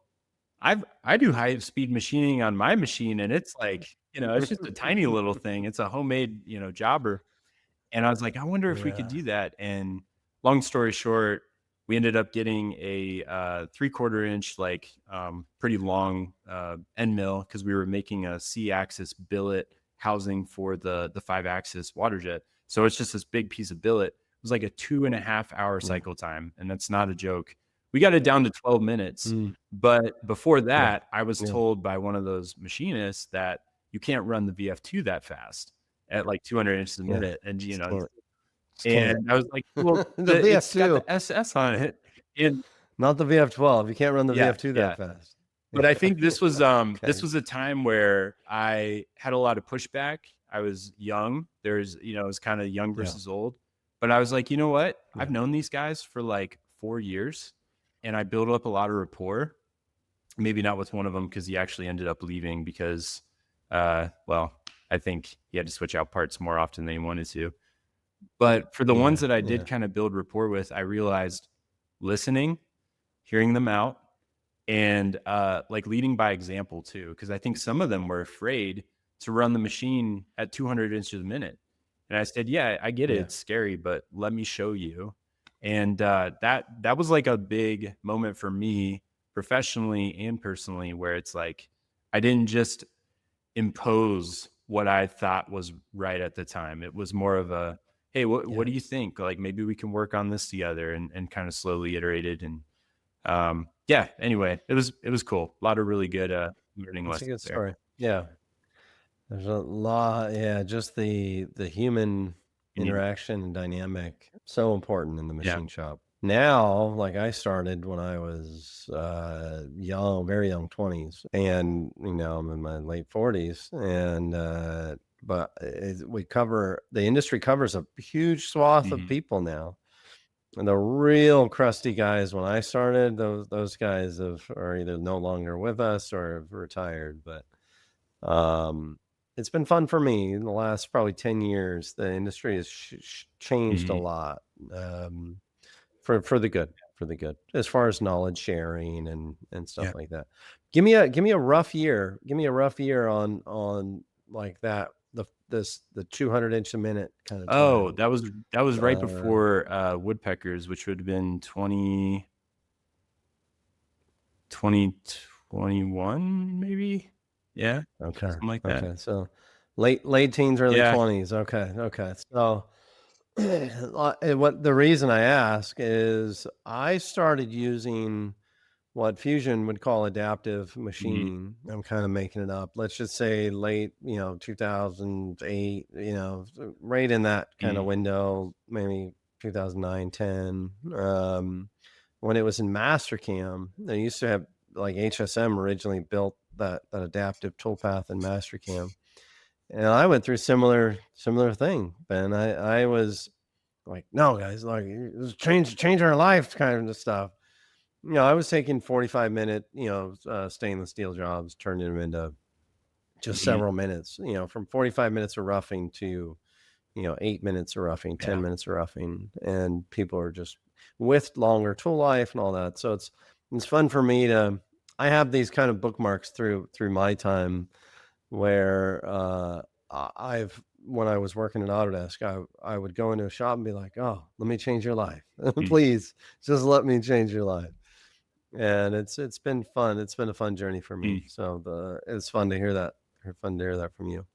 I do high speed machining on my machine and it's like, it's just a tiny little thing. It's a homemade, jobber. And I was like, I wonder if we could Yeah. do that. And long story short, we ended up getting a 3/4 inch, like pretty long end mill because we were making a C-axis billet housing for the 5-axis water jet. So it's just this big piece of billet. It was like a 2.5 hour Yeah. cycle time, and that's not a joke. We got it down to 12 minutes, Mm. but before Yeah. that, I was Yeah. told by one of those machinists that you can't run the VF2 that fast at like 200 inches a Yeah. minute, and Just can't. Just can't. and I was like, "Well, The it's got VF2, the SS on it." And not the VF12. You can't run the yeah, VF2 that yeah. fast. But I Yeah. think this was, this Okay. was a time where I had a lot of pushback. I was young. It was kinda young Yeah. versus old. But I was like, "You know what? I've Yeah. known these guys for, like, 4 years, and I built up a lot of rapport." Maybe not with one of them because he actually ended up leaving because, well, I think he had to switch out parts more often than he wanted to. But for the ones Yeah. that I did Yeah. kinda build rapport with, I realized listening, hearing them out, and like leading by example too. Because I think some of them were afraid to run the machine at 200 inches a minute. And I said, "Yeah, I get it. Yeah. It's scary, but let me show you." And that was like a big moment for me professionally and personally, where it's like I didn't just impose what I thought was right at the time. It was more of a, "Hey, what Yeah. do you think? Like maybe we can work on this together," and kind of slowly iterated. And yeah, anyway, it was cool. A lot of really good learning That's a good lessons there. story. Yeah. There's a lot, yeah, just the human Mhm. interaction and dynamic, so important in the Yeah. machine shop. Now, like I started when I was, young, very young 20s, and, I'm in my late 40s, and, but the industry covers a huge swath of Mhm. people now, and the real crusty guys when I started, those guys are either no longer with us or have retired, but um, it's been fun for me in the last probably 10 years. The industry has changed a Mhm. lot, um, for the good, for the good, as far as knowledge sharing and stuff Yeah. like that. Give me a rough year. Give me a rough year on like that, the 200 inch a minute kind of Oh, time. that was right Uh, before woodpeckers, which would have been 2021, maybe. Yeah, okay, something like that. okay. So late teens, early Yeah. 20s. Okay, okay. So what the reason I ask is I started using what Fusion would call adaptive Mhm. machining. I'm kind of making it up. Let's just say late, 2008, right in that kind of Mhm. window, maybe 2009, 10. When it was in Mastercam, they used to have like HSM originally built that adaptive toolpath in Mastercam. And I went through similar thing, Ben. I was like, "No, guys, like, this change our life," kind of stuff. I was taking 45-minute, stainless steel jobs, turning them into just Mhm. several minutes, from 45 minutes of roughing to, 8 minutes of roughing, 10 Yeah. minutes of roughing, and people are just with longer tool life and all that. So it's fun for me to I have these kind of bookmarks through my time where, I've when I was working at Autodesk, I would go into a shop and be like, "Oh, let me change your life. Mhm. Please, just let me change your life." And it's been fun. It's been a fun journey for me. Mm. So it's fun to hear that. Fun to hear that from you.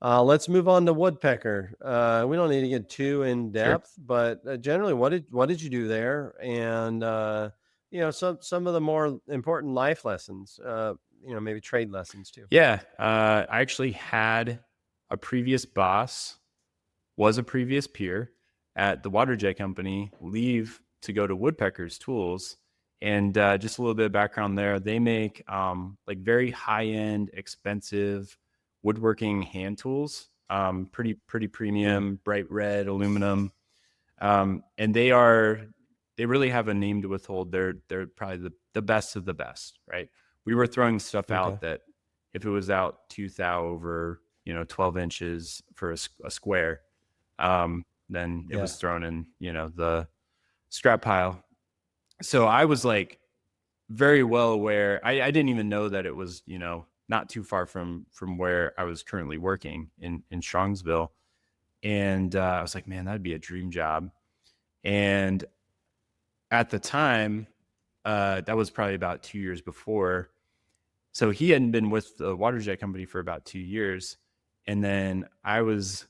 Let's move on to woodpecker. We don't need to get too in Sure. depth, but generally, what did you do there? And some of the more important life lessons. Maybe trade lessons too. Yeah, I actually had a previous boss, was a previous peer at the water jet company, leave to go to Woodpecker's Tools. And just a little bit of background there, they make like very high end, expensive woodworking hand tools, pretty Mm, premium, bright red aluminum. And they really have a name to withhold. They're probably the best of the best, right? We were throwing stuff okay. out that if it was out 2 thou over 12 inches for a square, then it Yeah. was thrown in the scrap pile. So I was like very well aware. I didn't even know that it was not too far from where I was currently working in Strongsville. And I was like, man, that'd be a dream job. And at the time, that was probably about 2 years before. So he hadn't been with the water jet company for about 2 years, and then I was,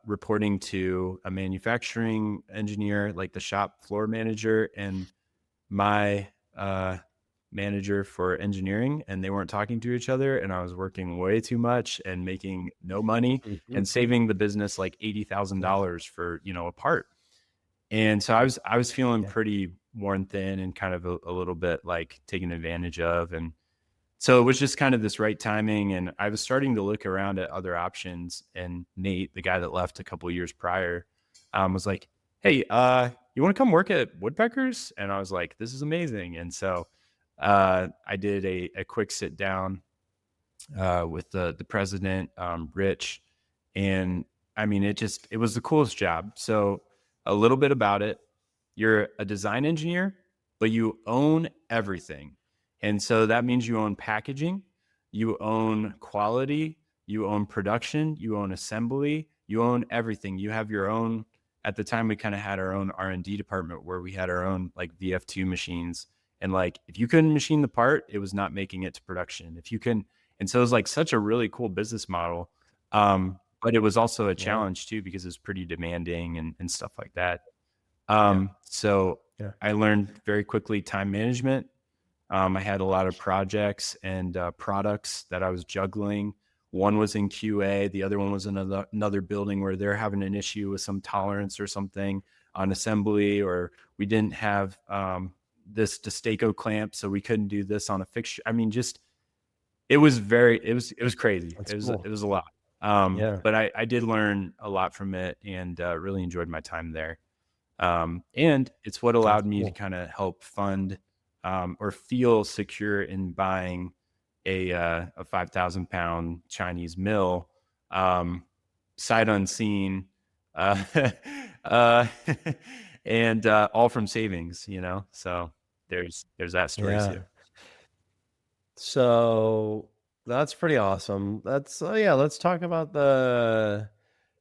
reporting to a manufacturing engineer, like the shop floor manager, and my, manager for engineering, and they weren't talking to each other, and I was working way too much and making no money Mhm. and saving the business like Yeah. $80,000 for, a part. And so I was feeling Yeah. pretty worn thin and kind of a little bit like taken advantage of. And so it was just kind of this right timing. And I was starting to look around at other options. And Nate, the guy that left a couple of years prior, was like, "Hey, you want to come work at Woodpeckers?" And I was like, "This is amazing." And so I did a quick sit down with the president, Rich, and I mean, it was the coolest job. So a little bit about it. you're a design engineer, but you own everything. And so that means you own packaging, you own quality, you own production, you own assembly, you own everything. You have your own. At the time we kind of had our own R&D department where we had our own like VF2 machines, and like if you couldn't machine the part, it was not making it to production. If you can, and so it was like such a really cool business model. But it was also a Yeah. challenge too because it's pretty demanding and stuff like that. Yeah. So Yeah. I learned very quickly time management. I had a lot of projects and products that I was juggling. One was in QA, the other one was in another building where they're having an issue with some tolerance or something on assembly, or we didn't have this Destaco clamp, so we couldn't do this on a fixture. I mean, just it was crazy. That's It cool. was a lot. Yeah. But I did learn a lot from it and really enjoyed my time there. And it's what That's allowed me to cool. kind of help fund or feel secure in buying a 5,000 pound Chinese mill, sight unseen, uh, uh, and all from savings. So there's that story too. Yeah. So that's pretty awesome. That's yeah. Let's talk about the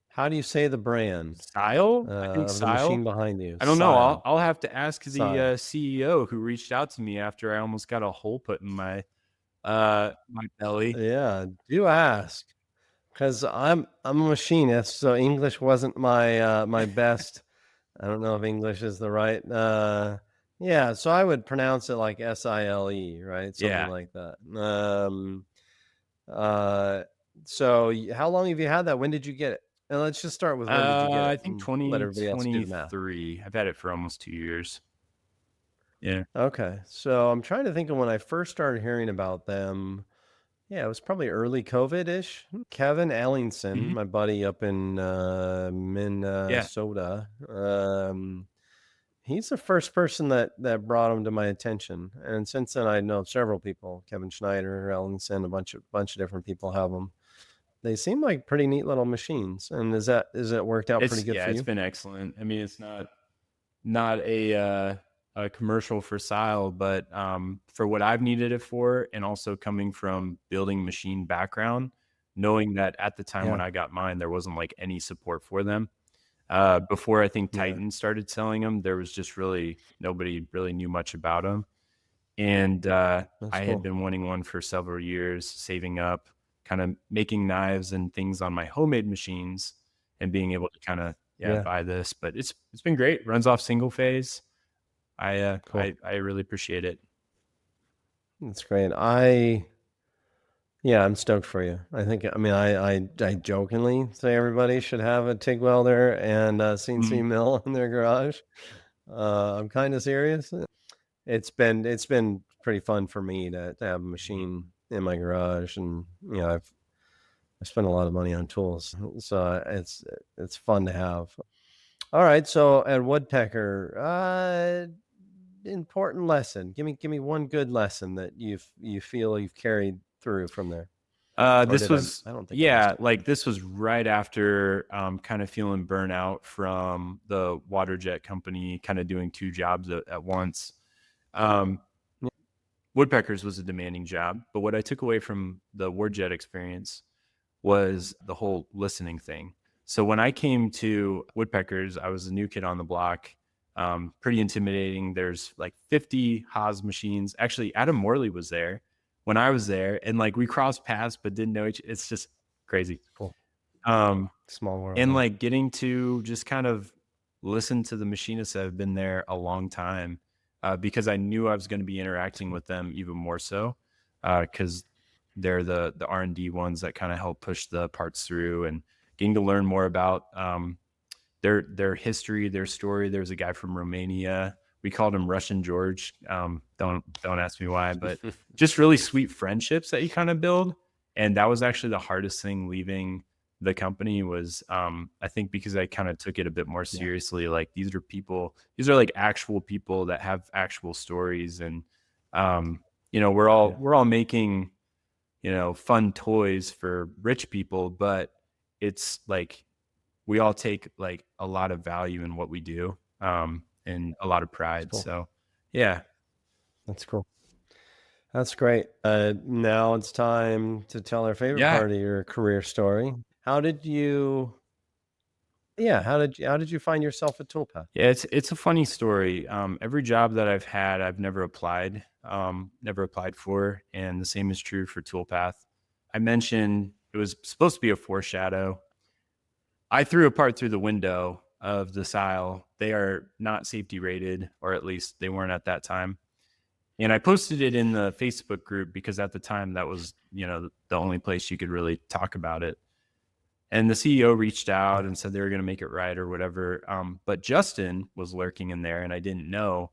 how do you say the brand Style, I think of the machine style. behind you? I don't know. I'll Sile. I'll have to ask the Sile. CEO who reached out to me after I almost got a hole put in my belly. Yeah. Do ask. Because I'm a machinist, so English wasn't my best. I don't know if English is the right yeah, so I would pronounce it like SILE, right? Something Yeah. like that. Uh so how long have you had that? When did you get it? And let's just start with when did you get it I think and let everybody else do the math. 2023. I've had it for almost 2 years. Yeah. Okay. So I'm trying to think of when I first started hearing about them. Yeah, it was probably early COVID-ish. Kevin Ellingson, Mhm. my buddy up in Yeah. Minnesota, he's the first person that brought him to my attention, and since then I know several people. Kevin Schneider, Ellingson, a bunch of different people have them. They seem like pretty neat little machines. And is it worked out pretty It's good yeah, for it's you? been excellent. I mean, it's not a commercial for Sile, but for what I've needed it for, and also coming from building machine background, knowing that at the time when Yeah, I got mine, there wasn't like any support for them. Before I think yeah, Titan started selling them, there was just really nobody really knew much about them. And that's I had cool. been wanting one for several years, saving up, kind of making knives and things on my homemade machines, and being able to kind of yeah Yeah, buy this. But it's been great. Runs off single phase. I uh, cool. I I really appreciate it. That's great. Yeah, I'm stoked for you. I mean, I jokingly say everybody should have a TIG welder and a CNC Mhm. mill in their garage. I'm kind of serious. It's been pretty fun for me to have a machine in my garage, and I spent a lot of money on tools, so it's fun to have. All right, so at Woodpecker, important lesson. Give me one good lesson that you feel you've carried through from there. Or This did I? was I don't think I missed yeah, it. like this was right after kind of feeling burnout from the water jet company, kind of doing two jobs at once. Um, Yeah, Woodpeckers was a demanding job, but what I took away from the Wordjet experience was the whole listening thing. So when I came to Woodpeckers, I was a new kid on the block, pretty intimidating. There's like 50 Haas machines. Actually, Adam Morley was there when I was there, and like we crossed paths but didn't know each. It's just crazy. cool. Um, Small world, and huh? like getting to just kind of listen to the machinists that have been there a long time, because I knew I was going to be That's interacting cool. with them even more so, because they're the R&D ones that kind of help push the parts through, and getting to learn more about their history, their story. There's a guy from Romania. We called him Russian George. Don't ask me why, but just really sweet friendships that you kind of build. And that was actually the hardest thing leaving the company was I think because I kind of took it a bit more Yeah, seriously. Like these are like actual people that have actual stories, and we're all yeah, we're all making fun toys for rich people, but it's like we all take like a lot of value in what we do. and a lot of That's pride. cool. So yeah. That's cool. That's great. Now it's time to tell our favorite Yeah. part of your career story. How did you Yeah, how did you find yourself at Toolpath? Yeah, it's a funny story. Every job that I've had, I've never applied for, and the same is true for Toolpath. I mentioned it was supposed to be a foreshadow. I threw a part through the window of the sile. They are not safety rated, or at least they weren't at that time. And I posted it in the Facebook group because at the time that was, the only place you could really talk about it. And the CEO reached out Okay. and said they were going to make it right or whatever. But Justin was lurking in there and I didn't know.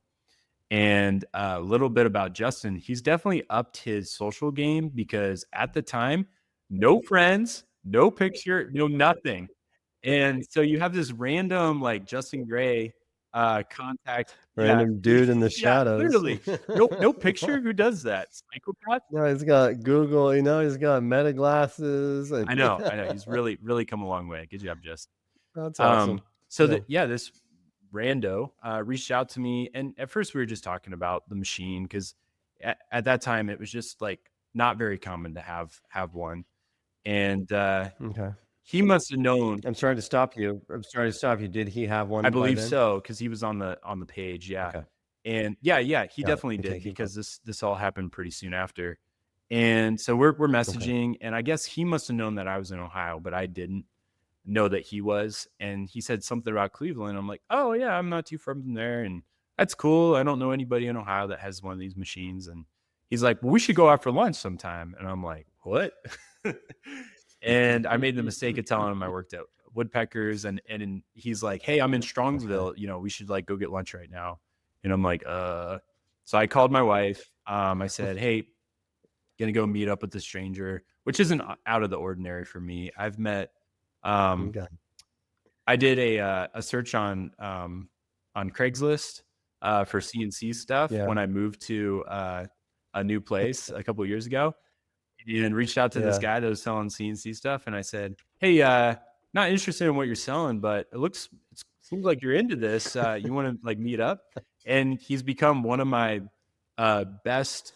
And a little bit about Justin, he's definitely upped his social game because at the time, no friends, no picture, no nothing. And so you have this random like Justin Gray contact. Yeah. Random dude in the Yeah, shadows. literally. No picture. Who does that? Psychopath? No, he's got Google, he's got Meta glasses and I know. He's really, really come a long way. Good job, Justin. that's awesome. So Yeah. that yeah, this rando reached out to me, and at first we were just talking about the machine because at that time it was just like not very common to have one, and Okay. he must have known. I'm sorry to stop you. I'm sorry to stop you. Did he have I one by believe then? so because he was on the page, yeah, Okay. and yeah, he Got it. definitely Okay, did keep going. because this all happened pretty soon after, and so we're Okay. messaging, and I guess he must have known that I was in Ohio, but I didn't know that he was, and he said something about Cleveland. I'm like, "Oh, yeah, I'm not too far from there, and that's cool. I don't know anybody in Ohio that has one of these machines." And he's like, "Well, we should go out for lunch sometime." And I'm like, "What?" And I made the mistake of telling him I worked at Woodpeckers, and he's like, "Hey, I'm in Okay. Strongsville. We should like go get lunch right now." And I'm like, So I called my wife. I said, "Hey, gonna go meet up with the stranger," which isn't out of the ordinary for me. I've met um Okay. I did a search on Craigslist for CNC stuff Yeah. when I moved to a new place a couple of years ago, and reached out to this Yeah. guy that was selling CNC stuff, and I said, "Hey, not interested in what you're selling, but it seems like you're into this. You want to like meet up?" And he's become one of my best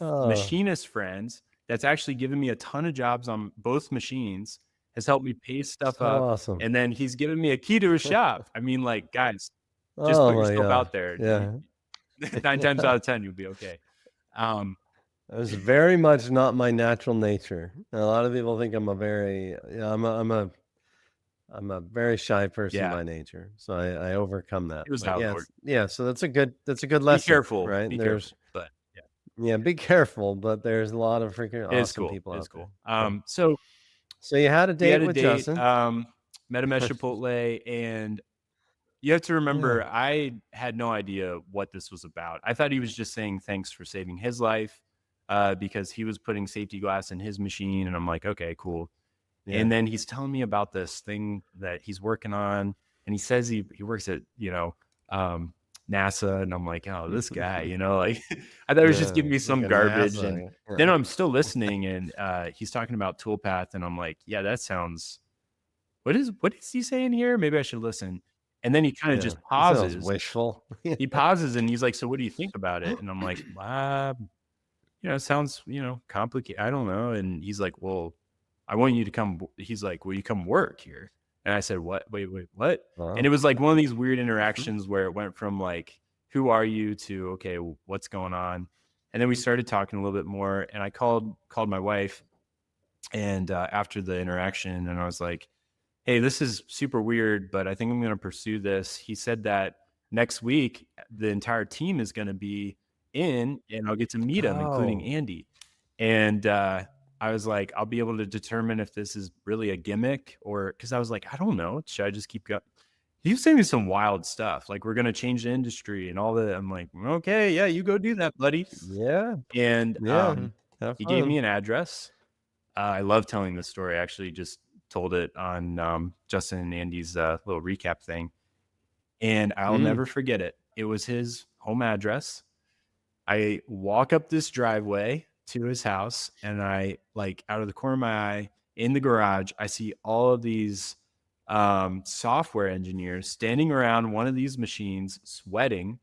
Oh, machinist friends. That's actually given me a ton of jobs on both machines. Has helped me pay stuff so up, awesome. and then he's given me a key to his shop. I mean, like, guys, just Oh put my yourself gosh. out there. Yeah. 9 times out of 10, you'll be okay. Um, That was very much not my natural nature. A lot of people think I'm a very yeah, I'm a very shy person yeah, by nature, so I overcome that. it was But out of the ordinary. yeah, so that's a good lesson, right? Be There's careful, but yeah, Yeah, be careful, but there's a lot of freaking it is awesome cool. people It out is there. cool. So So you had a we date had a with date, Justin. met him at Chipotle, and you have to Yeah. remember, I had no idea what this was about. I thought he was just saying thanks for saving his life, because he was putting safety glass in his machine, and I'm like, "Okay, cool." Yeah. And then he's telling me about this thing that he's working on, and he says he works at, um, NASA, and I'm like, "Oh, this guy," like, I thought he was just Yeah, giving me like some a garbage, and NASA. then Yeah. I'm still listening, and, he's talking about Toolpath, and I'm like, "Yeah, that sounds what is he saying here? Maybe I should listen." And then he kinda Yeah. just It sounds pauses. wishful. Yeah. He pauses, and he's like, "So what do you think about it?" And I'm like, it sounds, complicated. I don't know." And he's like, "Well, I want you to come." He's like, "Will you come work here?" And I said, "What? Wait, what?" And Wow. it was like one of these weird interactions where it went from like, "Who are you?" to, "Okay, what's going on?" And then we started talking a little bit more, and I called my wife, and after the interaction, and I was like, "Hey, this is super weird, but I think I'm going to pursue this." He said that next week the entire team is going to be in, and I'll get to meet them, including Oh, Andy. And I was like, "I'll be able to determine if this is really a gimmick, or," because I was like, "I don't know. Should I just keep going?" He was saying me some wild stuff, like we're going to change the industry and all that. I'm like, "Okay, yeah, you go do that, buddy." yeah. And Yeah. Have he gave me fun. an address. I love telling this story. I actually just told it on Justin and Andy's little recap thing, and I'll Mm. never forget it. It was his home address. I walk up this driveway to his house, and I like out of the corner of my eye in the garage, I see all of these software engineers standing around one of these machines sweating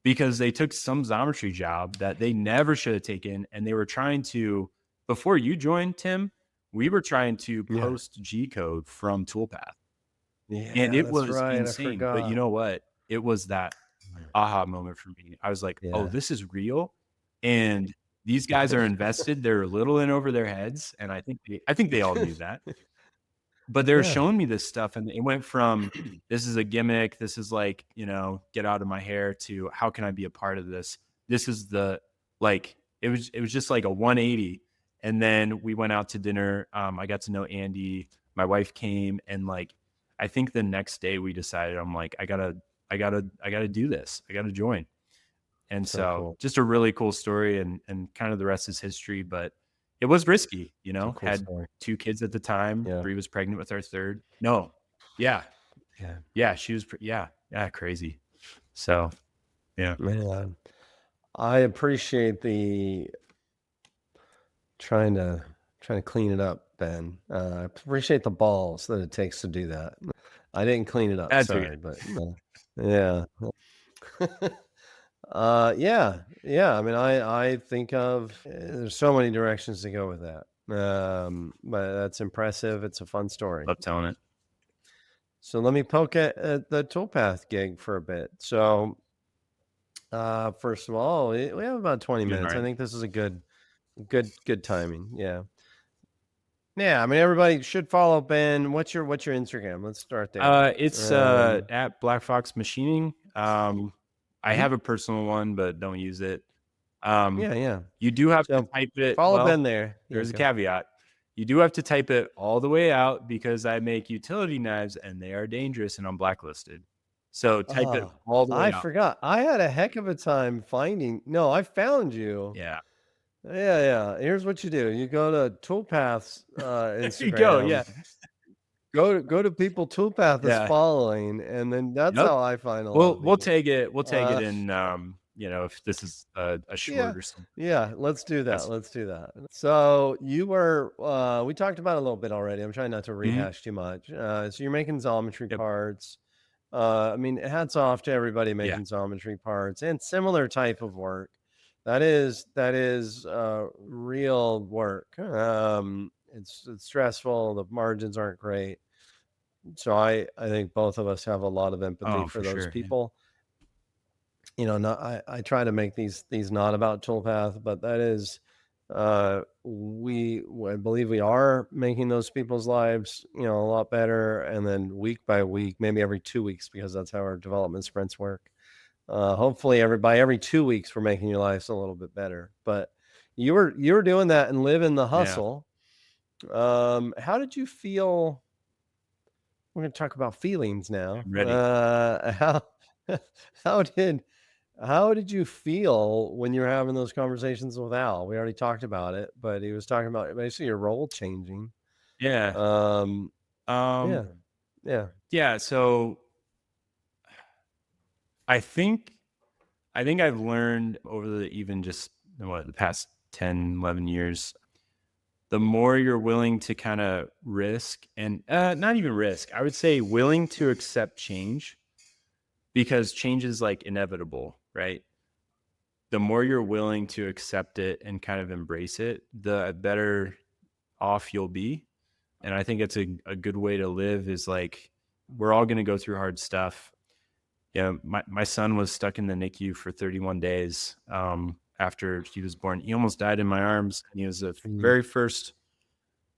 because they took some Xometry job that they never should have taken. And they were trying to, before you joined, Tim, we were trying to Yeah. post G code from Toolpath. And Yeah, it that's was right. I insane. But you forgot. know what? It was that aha moment for me. I was like, oh, Yeah. this is real. And these guys are invested. They're a little in over their heads. And I think they all knew that. But they're Yeah. showing me this stuff, and it went from, "This is a gimmick, this is like, get out of my hair," to, "How can I be a part of this?" This is the like, it was just like a 180, and then we went out to dinner, I got to know Andy, my wife came, and, like, I think the next day we decided, I'm like, I gotta do this, I gotta join." And So so, cool. just a really cool story, and kind of the rest is history, but it was risky, It's a cool had story. 2 kids at the time, Yeah. Bree was pregnant with our 3rd. No. Yeah. Yeah. Yeah, she was yeah. Yeah, crazy. So, yeah. Man, I appreciate the trying to clean it up, Ben. I appreciate the balls that it takes to do that. I didn't clean it up, That's okay. sorry, but yeah. Yeah, yeah. I mean, I think of there's so many directions to go with that. But that's impressive. It's a fun story. Love telling it. So let me poke at the Toolpath gig for a bit. So, first of all, we have about 20 Doing minutes. I alright. think this is a good timing. Yeah. Yeah, I mean, everybody should follow Ben. What's your Instagram? Let's start there. It's, at Black Fox Machining. I Mhm. have a personal one, but don't use it. Um, Yeah, yeah. you do have to So type it follow well, Ben there. Yeah, there's a go. caveat. You do have to type it all the way out because I make utility knives and they are dangerous and I'm blacklisted. So type it Oh, all the way I out. forgot. I had a heck of a time finding. No, I found you. Yeah. Yeah, yeah. Here's what you do. You go to Toolpath's There you go. Instagram. Yeah. Go to people Toolpath is Yeah. following, and then that's Yep. how I find a lot We'll of we'll people. take it. We'll take it Uh, in, if this is a yeah, short or something. yeah. Let's do that. That's Let's do that. So you were. We talked about it a little bit already. I'm trying not to mhm. rehash too much. So you're making Xometry Yep. parts. I mean, hats off to everybody Yeah. making Xometry parts and similar type of work. That is real work. It's stressful. The margins aren't great. So I think both of us have a lot of empathy Oh, for for those sure. Yeah. people. Not I try to make these not about Toolpath, but that is I believe we are making those people's lives, a lot better. And then week by week, maybe every 2 weeks, because that's how our development sprints work. Hopefully by every 2 weeks, we're making your lives a little bit better. But you were doing that and living the Yeah. hustle. How did you feel? We're going to talk about feelings now. I'm ready. How how did how did you feel when you were having those conversations with Al? We already talked about it, but he was talking about basically your role changing. Yeah. Um, Um, yeah, yeah. yeah, so I think I've learned over the even just the past 10, 11 years, the more you're willing to kind of risk and not even risk, I would say willing to accept change because change is like inevitable, right? The more you're willing to accept it and kind of embrace it, the better off you'll be. And I think it's a good way to live is like, we're all going to go through hard stuff. Yeah. My son was stuck in the NICU for 31 days after he was born. He almost died in my arms. And he was the Mhm, very first,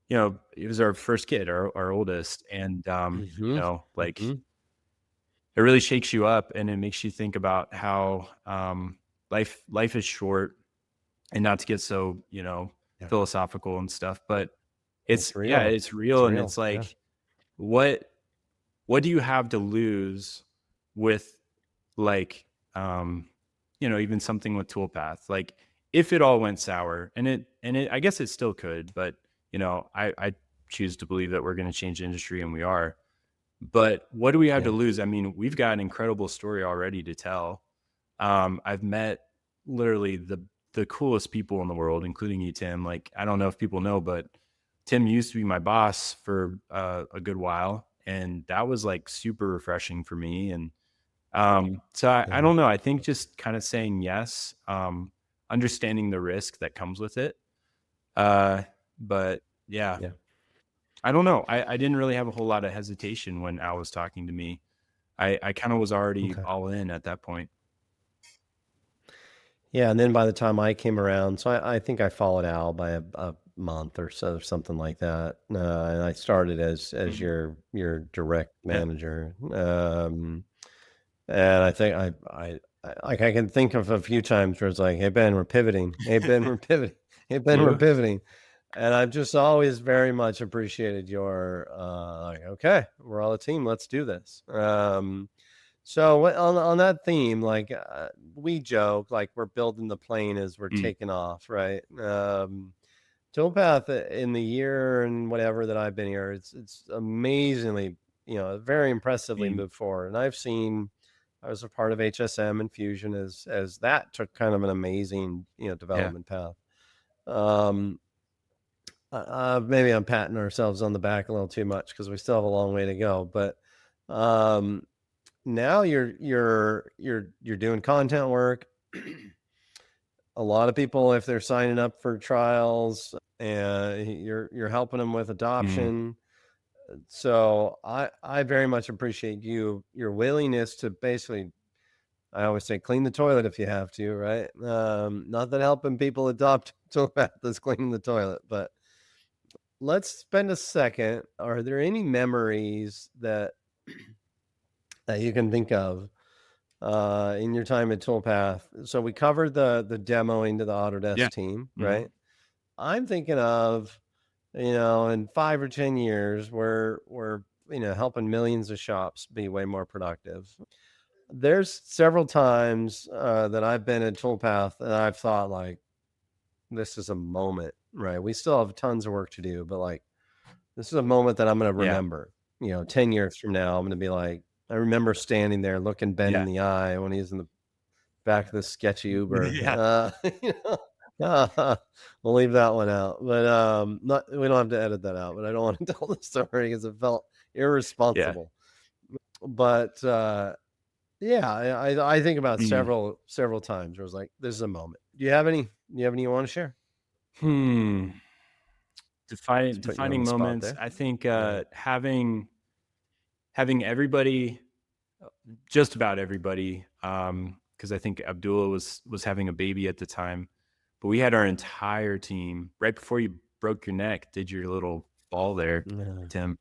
he was our first kid, our oldest. And, mhm, like mhm. it really shakes you up and it makes you think about how life is short and not to get so, Yeah, philosophical and stuff, but it's yeah, real. it's It's real. And real. it's Yeah, like, what do you have to lose with like, even something with Toolpath? Like if it all went sour and it, I guess it still could, but I choose to believe that we're going to change the industry and we are. But what do we have to yeah, lose? I mean, we've got an incredible story already to tell. I've met literally the coolest people in the world, including you, Tim. Like, I don't know if people know, but Tim used to be my boss for a good while, and that was like super refreshing for me. And so I Yeah. don't know. I think just kind of saying yes, understanding the risk that comes with it. Uh, but yeah, Yeah. I don't know. I didn't really have a whole lot of hesitation when Al was talking to me. I kind of was already Okay. all in at that point. Yeah, and then by the time I came around, so I think I followed Al by a month or so, something like that. And I started as Mhm. your direct Yeah. manager. And I think I can think of a few times where it's like, "Hey Ben, we're pivoting. Hey Ben, we're pivoting. Hey Ben, we're You? pivoting." And I've just always very much appreciated your like, "Okay, we're all a team. Let's do this." So on that theme, like we joke like we're building the plane as we're Mm, taking off, right? Toolpath in the year and whatever that I've been here, it's amazingly, very impressively mm, moved forward. And I've seen I was a part of HSM and Fusion as that took kind of an amazing, yeah. development path. Um, Maybe I'm patting ourselves on the back a little too much because we still have a long way to go. But um, now you're doing content work. A lot of people, if they're signing up for trials, and you're helping them with Mm, adoption. So I very much appreciate your willingness to basically, I always say, clean the toilet if you have to, right? Not that helping people adopt Toolpath is cleaning the toilet, but let's spend a second. Are there any memories that you can think of in your time at Toolpath? So we covered the demoing to the yeah. Autodesk team, Mhm. right? I'm thinking of, in 5 or 10 years, we're helping millions of shops be way more productive. There's several times that I've been at Toolpath and I've thought like, this is a moment, right? We still have tons of work to do, but like, this is a moment that I'm going to Yeah. remember. 10 years from now, I'm going to be like, I remember standing there looking Ben in Yeah. the eye when he's in the back of this sketchy Uber. Yeah. You we'll leave that one out. But not we don't have to edit that out. But I don't want to tell the story because it felt Yeah. irresponsible. But yeah, I think about Mm. several times where I was like, "This is a moment." Do you have any you want to share? Hmm. Just putting you on Defining the spot moments. there. I think Yeah. having everybody, just about everybody, because I think Abdullah was having a baby at the time, but we had our entire team right before you broke your neck, did your little fall there, Yeah. Tim.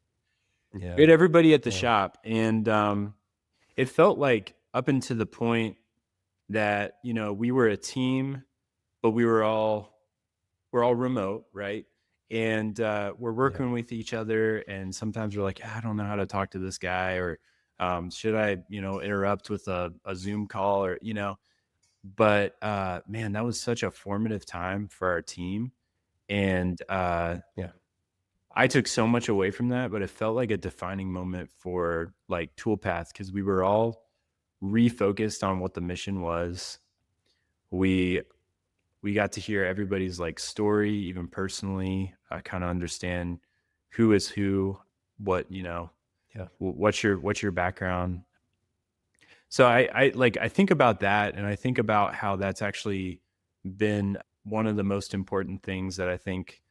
We Yeah. had everybody at the Yeah. shop, and it felt like up until the point that we were a team, but we're all remote, right? And we're Yeah. working with each other, and sometimes we're like, "Ah, I don't know how to talk to this guy, or should I, interrupt with a Zoom call, or But man, that was such a formative time for our team, and Yeah. I took so much away from that, but it felt like a defining moment for like Toolpath because we were all refocused on what the mission was. We we got to hear everybody's like story, even personally. I kind of understand who is who, what Yeah. what's your background. So I think about that, and I think about how that's actually been one of the most important things that I think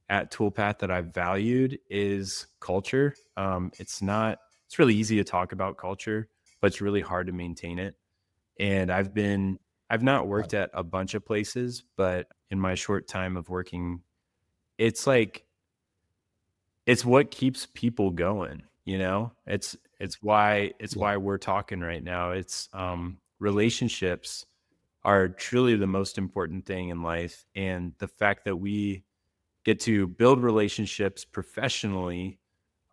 at Toolpath that I've valued is culture. It's really easy to talk about culture, but it's really hard to maintain it. And I've not Right. worked at a bunch of places, but in my short time of working, it's like it's what keeps people going, you know? It's Yeah. why we're talking right now. It's relationships are truly the most important thing in life, and the fact that we get to build relationships professionally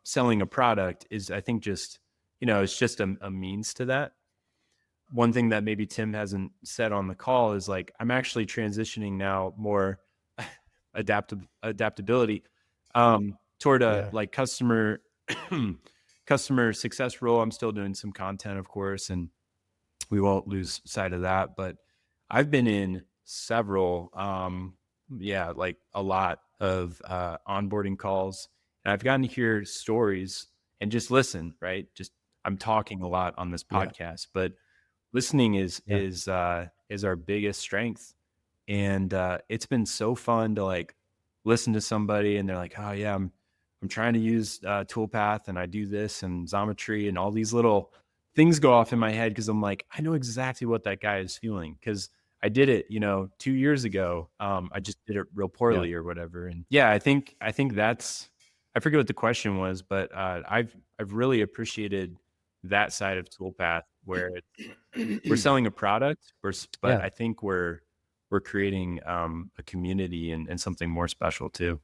selling a product is, I think, just it's just a means to that. One thing that maybe Tim hasn't said on the call is like I'm actually transitioning now more adaptability toward a Yeah. like customer success role. I'm still doing some content, of course, and we won't lose sight of that. But I've been in several, yeah, like a lot of onboarding calls, and I've gotten to hear stories and just listen, right? Just I'm talking a lot on this Yeah. podcast, but listening Yeah. is our biggest strength. And it's been so fun to like listen to somebody and they're like, oh yeah, I'm trying to use Toolpath and I do this and Xometry and all these little things go off in my head because I'm like, I know exactly what that guy is feeling because I did it, 2 years ago. I just did it real Yeah. poorly or whatever. And yeah, I think that's I forget what the question was, but I've really appreciated that side of Toolpath where we're selling a product, but Yeah. I think we're creating a community and something more special too.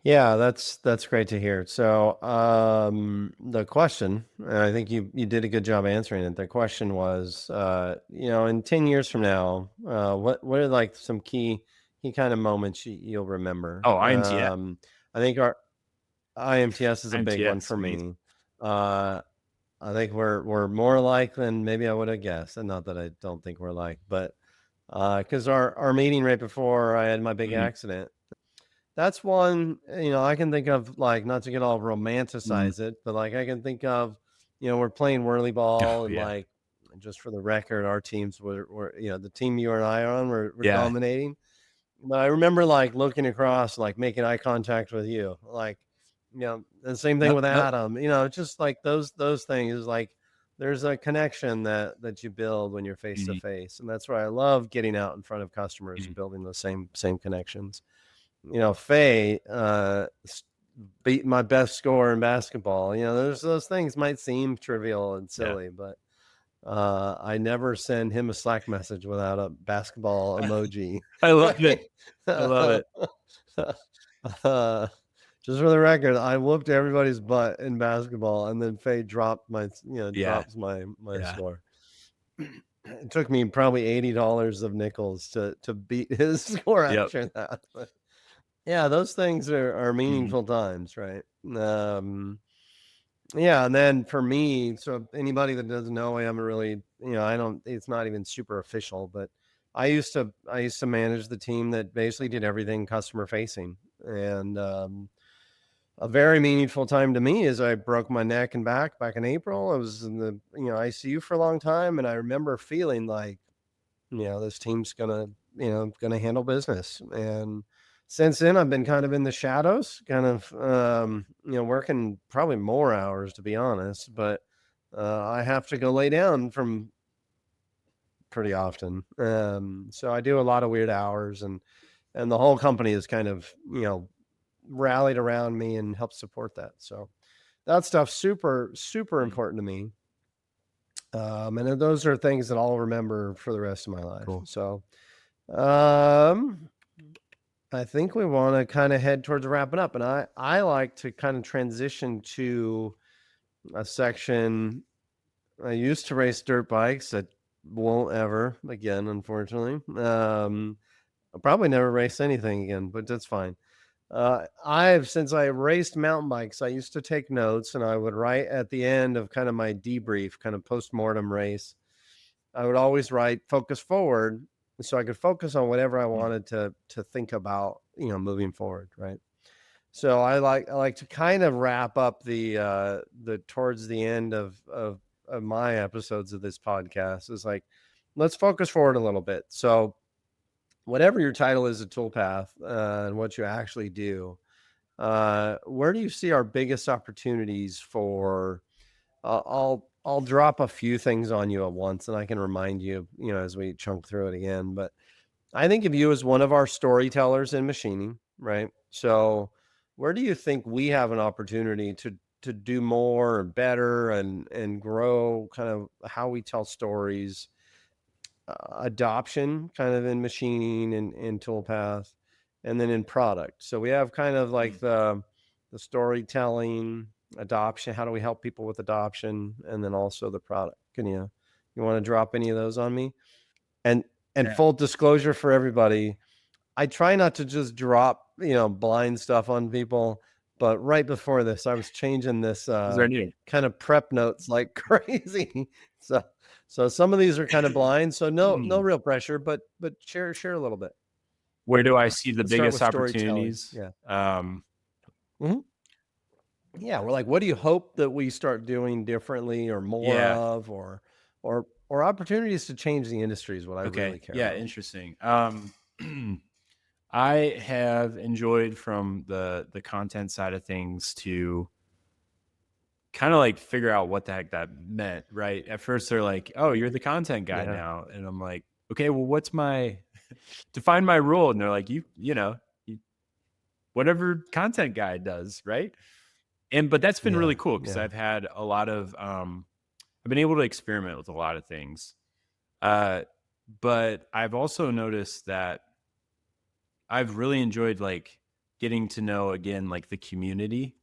Yeah, that's great to hear. So, the question, and I think you did a good job answering it. The question was, in 10 years from now, what are like some key kind of moments you'll remember? Oh, IMTS, I think our IMTS is a big one IMTS, for amazing. me. I think we're more alike than maybe I would have guessed, and not that I don't think we're alike, but because our meeting right before I had my big Mhm, accident. That's one, I can think of, like, not to get all mhm. romanticize it, but, like, I can think of, we're playing whirly ball Oh and, yeah, like, just for the record, our teams were the team you and I are on were yeah, dominating. But I remember, like, looking across, like, making eye contact with you, like, the same thing yep, with yep, Adam, just like those things, like, there's a connection that you build when you're face to mhm, face, and that's why I love getting out in front of customers mhm, and building those same connections. Faye beat my best score in basketball. Those things might seem trivial and yeah. silly, but I never send him a Slack message without a basketball emoji. I love it. Right? I love it. uh, just for the record, I whooped everybody's butt in basketball, and then Faye Yeah, drops my yeah, score. It took me probably $80 of nickels to beat his score yep, after that. But yeah, those things are mhm, meaningful times, right? Yeah, and then for me, so anybody that doesn't know, I haven't really, I don't. It's not even super official, but I used to manage the team that basically did everything customer facing, and a very meaningful time to me is I broke my neck and back in April. I was in the ICU for a long time, and I remember feeling like this team's gonna handle business. And since then, I've been kind of in the shadows, kind of, working probably more hours to be honest, but I have to go lay down from pretty often. So I do a lot of weird hours, and the whole company is kind of, rallied around me and helped support that. So that stuff's super, super mhm, important to me. And those are things that I'll remember for the rest of my life. cool. So, um, I think we want to kind of head towards wrapping up, and I like to kind of transition to a section. I used to race dirt bikes. I won't ever again, unfortunately. I'll probably never race anything again, but that's fine. Since I raced mountain bikes, I used to take notes, and I would write at the end of kind of my debrief, kind of post mortem race. I would always write focus forward so I could focus on whatever I Mhm, wanted to think about, moving forward, right? So I like to kind of wrap up the towards the end of my episodes of this podcast is like, let's focus forward a little bit. So whatever your title is at Toolpath, and what you actually do, where do you see our biggest opportunities for I'll drop a few things on you at once, and I can remind you, as we chunk through it again. But I think of you as one of our storytellers in machining, right? So, where do you think we have an opportunity to do more and better and grow kind of how we tell stories, adoption kind of in machining and toolpath, and then in product. So we have kind of like mhm. the storytelling, adoption, how do we help people with adoption, and then also the product. You want to drop any of those on me? And Yeah. full disclosure for everybody, I try not to just drop, blind stuff on people, but right before this, I was changing this Those are new. kind of prep notes like crazy. So some of these are kind of blind, so no Mm. real pressure, but share a little bit. Where do I see the Let's start biggest with storytelling. opportunities? Yeah. Mhm. Yeah, we're like, what do you hope that we start doing differently or more Yeah. of, or opportunities to change the industry is what I Okay. really care Yeah. about. Interesting. I have enjoyed from the content side of things to kind of like figure out what the heck that meant, right? At first they're like, "Oh, you're the content guy Yeah, now." And I'm like, "Okay, well what's my define my role?" And they're like, you whatever content guy does, right?" And but that's been yeah, really cool because yeah. I've had a lot of I've been able to experiment with a lot of things. Uh but I've also noticed that I've really enjoyed like getting to know again like the community,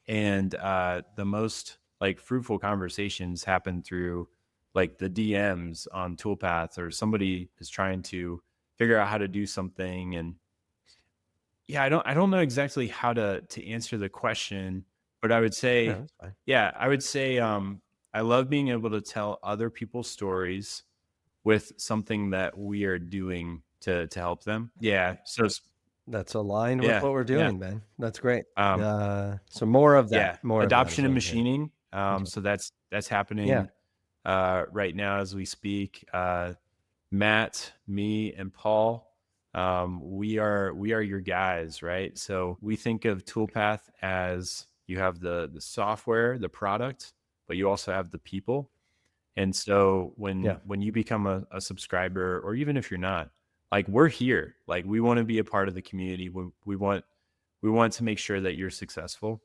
and the most like fruitful conversations happen through like the DMs on Toolpath, or somebody is trying to figure out how to do something. And yeah, I don't know exactly how to answer the question, but I would Yeah, say, that's fine. yeah, I would say I love being able to tell other people's stories with something that we are doing to help them. Yeah. So That's aligned with yeah, what we're yeah. doing, man. That's great. Um, So more of that is adoption and what I'm hearing. machining. Okay. So that's Yeah, happening right now as we speak. Matt, me, and Paul, we are your guys, right? So we think of Toolpath as you have the software, the product, but you also have the people. And so yeah. when you become a subscriber, or even if you're not, like we're here, like we want to be a part of the community. We want to make sure that you're successful.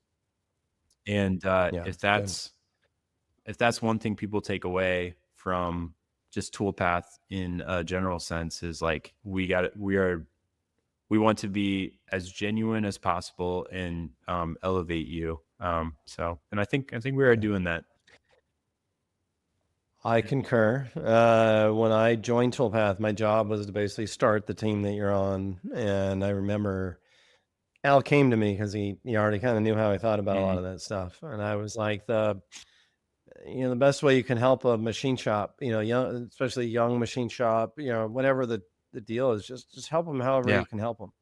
And Yeah, good. if that's one thing people take away from just Toolpath in a general sense, is like we want to be as genuine as possible and elevate you. And I think we are Yeah. doing that. I concur. When I joined Toolpath, my job was to basically start the team that you're on, and I remember Al came to me because he already kind of knew how I thought about a lot Mhm. of that stuff, and I was like, the best way you can help a machine shop, young, especially young machine shop, whatever the deal is, just help them however Yeah, you can help them.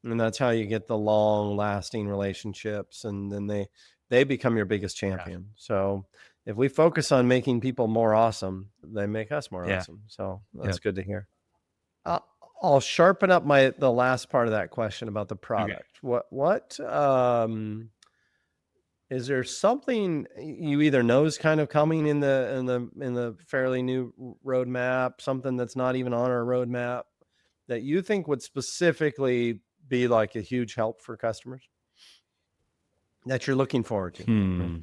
And that's how you get the long lasting relationships, and then they become your biggest yeah, champion. So if we focus on making people more awesome, they make us more yeah, awesome. So yeah. that's good to hear. I'll, I'll sharpen up the last part of that question about the Okay. product. What is there something you either know is kind of coming in the fairly new roadmap, something that's not even on our roadmap that you think would specifically be like a huge help for customers that you're looking forward to? Yeah. Hmm.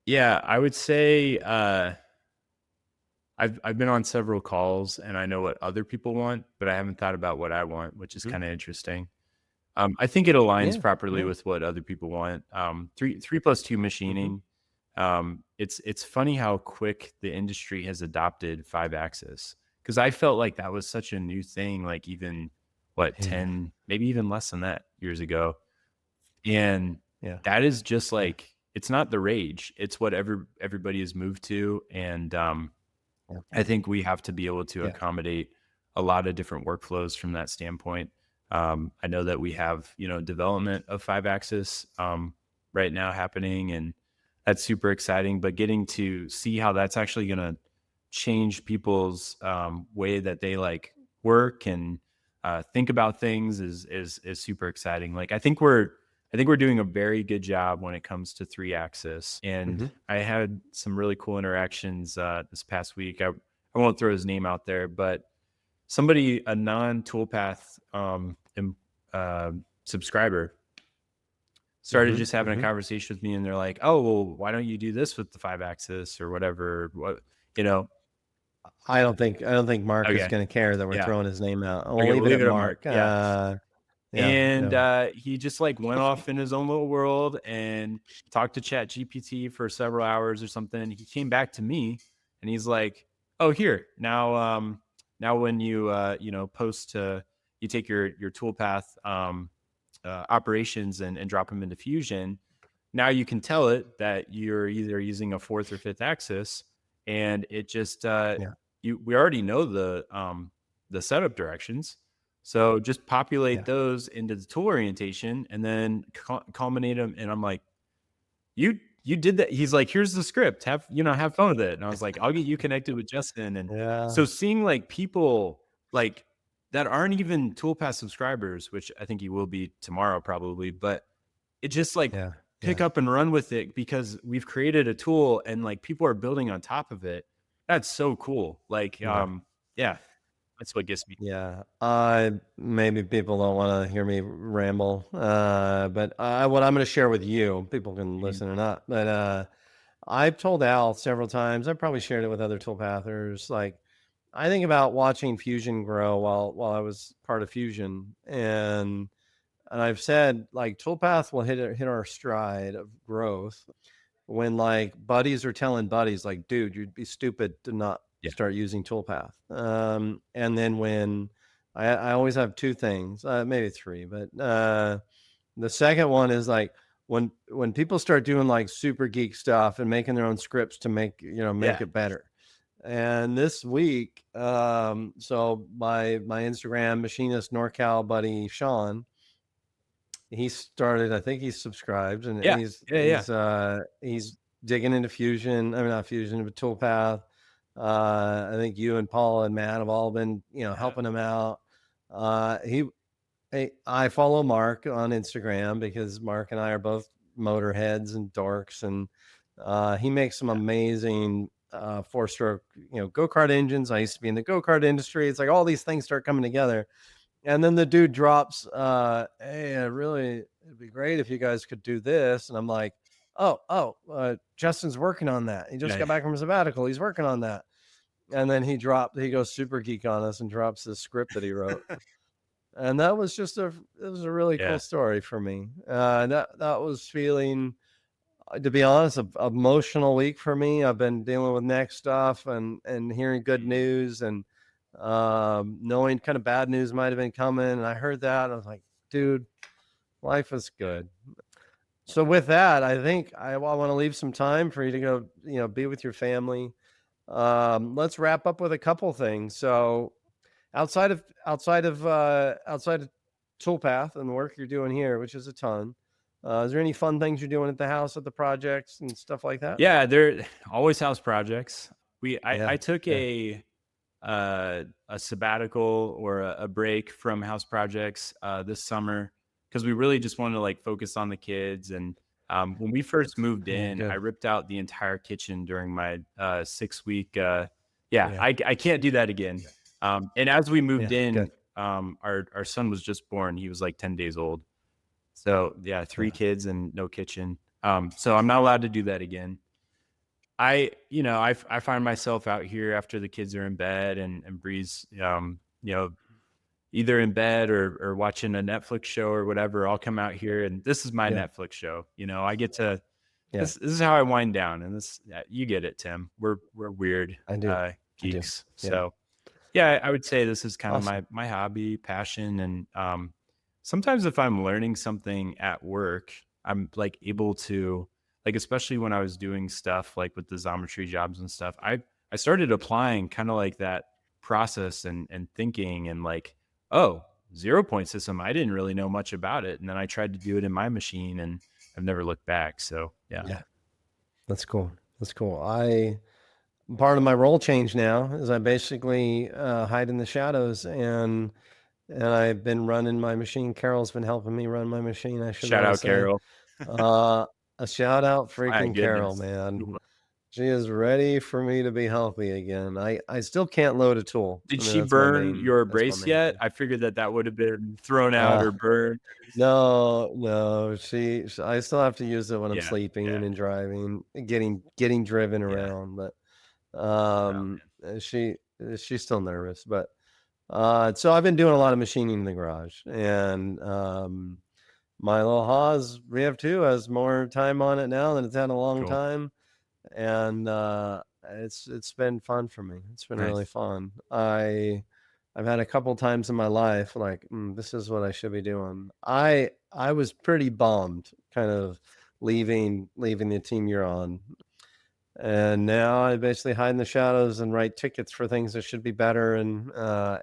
Yeah, I would say I've been on several calls and I know what other people want, but I haven't thought about what I want, which is Mhm. kind of interesting. I think it aligns Yeah. properly Yeah. with what other people want. Three plus two Mhm. machining. It's funny how quick the industry has adopted 5 axis, because I felt like that was such a new thing, like even what Yeah. 10, maybe even less than that years ago. And Yeah. that is just Yeah. like it's not the rage; it's what everybody has moved to. And Yeah. I think we have to be able to Yeah. accommodate a lot of different workflows from that standpoint. I know that we have, development of 5 axis right now happening, and that's super exciting. But getting to see how that's actually going to change people's way that they like work and think about things is super exciting. Like I think we're doing a very good job when it comes to 3 axis. And Mhm. I had some really cool interactions this past week. I won't throw his name out there, but somebody, a non-Toolpath subscriber, started Mhm. just having a Mhm. conversation with me, and they're like, "Oh, well, why don't you do this with the 5 axis or whatever?" What you know? I don't think Mark is Okay, gonna care that we're yeah, throwing his name out. I'll okay, leave we'll it leave at it at Mark. Mark. Yeah, Yeah. and Yeah. he just like went off in his own little world and talked to Chat GPT for several hours or something. He came back to me and he's like, "Oh, here now when you post to you take your Toolpath operations and drop them into Fusion. Now you can tell it that you're either using a fourth or fifth axis, and it just Yeah. you we already know the setup directions, so just populate Yeah. those into the tool orientation and then culminate them." And I'm like, you did that. He's like, here's the script. Have fun with it. And I was like, I'll get you connected with Justin. And Yeah. so seeing like people like that aren't even Toolpath subscribers, which I think he will be tomorrow probably, but it just like Yeah. pick Yeah. up and run with it because we've created a tool and like people are building on top of it. That's so cool. Like, Yeah. yeah, that's what gets me. Yeah. Maybe people don't want to hear me ramble. But what I'm going to share with you, people can Mhm. listen or not, but I've told Al several times, I've probably shared it with other toolpathers. Like, I think about watching Fusion grow while I was part of Fusion, and I've said like Toolpath will hit our stride of growth when like buddies are telling buddies like, dude, you'd be stupid to not Yeah. start using Toolpath. And then when I always have two things, maybe three, but the second one is like when people start doing like super geek stuff and making their own scripts to make Yeah. it better. And this week, so my Instagram machinist NorCal buddy Sean, he started, I think he's subscribed, and Yeah. he's Yeah. Yeah. he's digging into Fusion. I mean, not Fusion, but Toolpath. I think you and Paul and Matt have all been, Yeah. helping him out. He I follow Mark on Instagram because Mark and I are both motorheads and dorks, and he makes some amazing four-stroke, go-kart engines. I used to be in the go-kart industry. It's like all these things start coming together, and then the dude drops, "Hey, it'd be great if you guys could do this." And I'm like, Justin's working on that. He just Yeah. got back from sabbatical. He's working on that. And then he goes super geek on us and drops this script that he wrote. And it was a really cool Yeah. story for me. That was feeling, to be honest, a emotional week for me. I've been dealing with neck stuff and hearing good Mhm. news, and knowing kind of bad news might have been coming. And I heard that, and I was like, dude, life is Yeah. good. So with that, I think I want to leave some time for you to go, be with your family. Let's wrap up with a couple things. So outside of Toolpath and the work you're doing here, which is a ton, is there any fun things you're doing at the house at the projects and stuff like that? Yeah, they're always house projects. I Yeah, took yeah, a sabbatical or a break from house projects this summer because we really just wanted to like focus on the kids. And when we first moved yeah. in, I Good. ripped out the entire kitchen during my 6 week. Yeah, Yeah, I can't do that again. And as we moved yeah. Good. in, our son was just born. He was like 10 days old. So yeah, three Yeah, kids and no kitchen. So I'm not allowed to do that again. I find myself out here after the kids are in bed and Bree's, either in bed or watching a Netflix show or whatever. I'll come out here and this is my yeah, Netflix show. I get to yeah. this is how I wind down. And this yeah, you get it, Tim. We're weird I do. I do. geeks. Yeah. So yeah, I would say this is kind of Awesome. my hobby, passion, and sometimes if I'm learning something at work, I'm like able to like especially when I was doing stuff like with the Xometry jobs and stuff, I started applying kind of like that process and thinking and like, oh, 0 point system, I didn't really know much about it. And then I tried to do it in my machine and I've never looked back. So yeah. Yeah, that's cool. That's cool. Part of my role change now is I basically hide in the shadows, and I've been running my machine. Carol's been helping me run my machine. I should Shout really out say, Carol. uh, a shout out, My freaking Carol, goodness. man. She is ready for me to be healthy again. I still can't load a tool. Did I mean, she burn your that's my brace main yet? thing. I figured that would have been thrown out Uh, or burned. no, no, I still have to use it when I'm Yeah, sleeping yeah, and driving, getting driven yeah. around. But Oh, man. she's still nervous. But so I've been doing a lot of machining in the garage, and my little Haas Rev 2 has more time on it now than it's had in a long Cool. time, and it's been fun for me. It's been really Nice. fun. I've had a couple times in my life like, this is what I should be doing. I was pretty bummed, kind of leaving the team you're on, and now I basically hide in the shadows and write tickets for things that should be better, and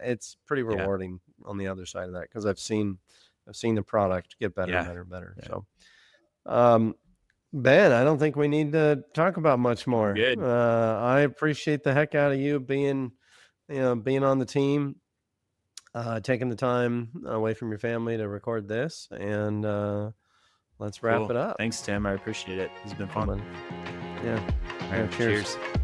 it's pretty Yeah, rewarding on the other side of that because I've seen the product get better and yeah, better and better. yeah. So, um, Ben, I don't think we need to talk about much I'm more. good. I appreciate the heck out of you being, being on the team, taking the time away from your family to record this, and let's wrap Cool. it up. Thanks, Tim. I appreciate it. It's been Come fun. on. Yeah. All Yeah. right. Cheers. Cheers.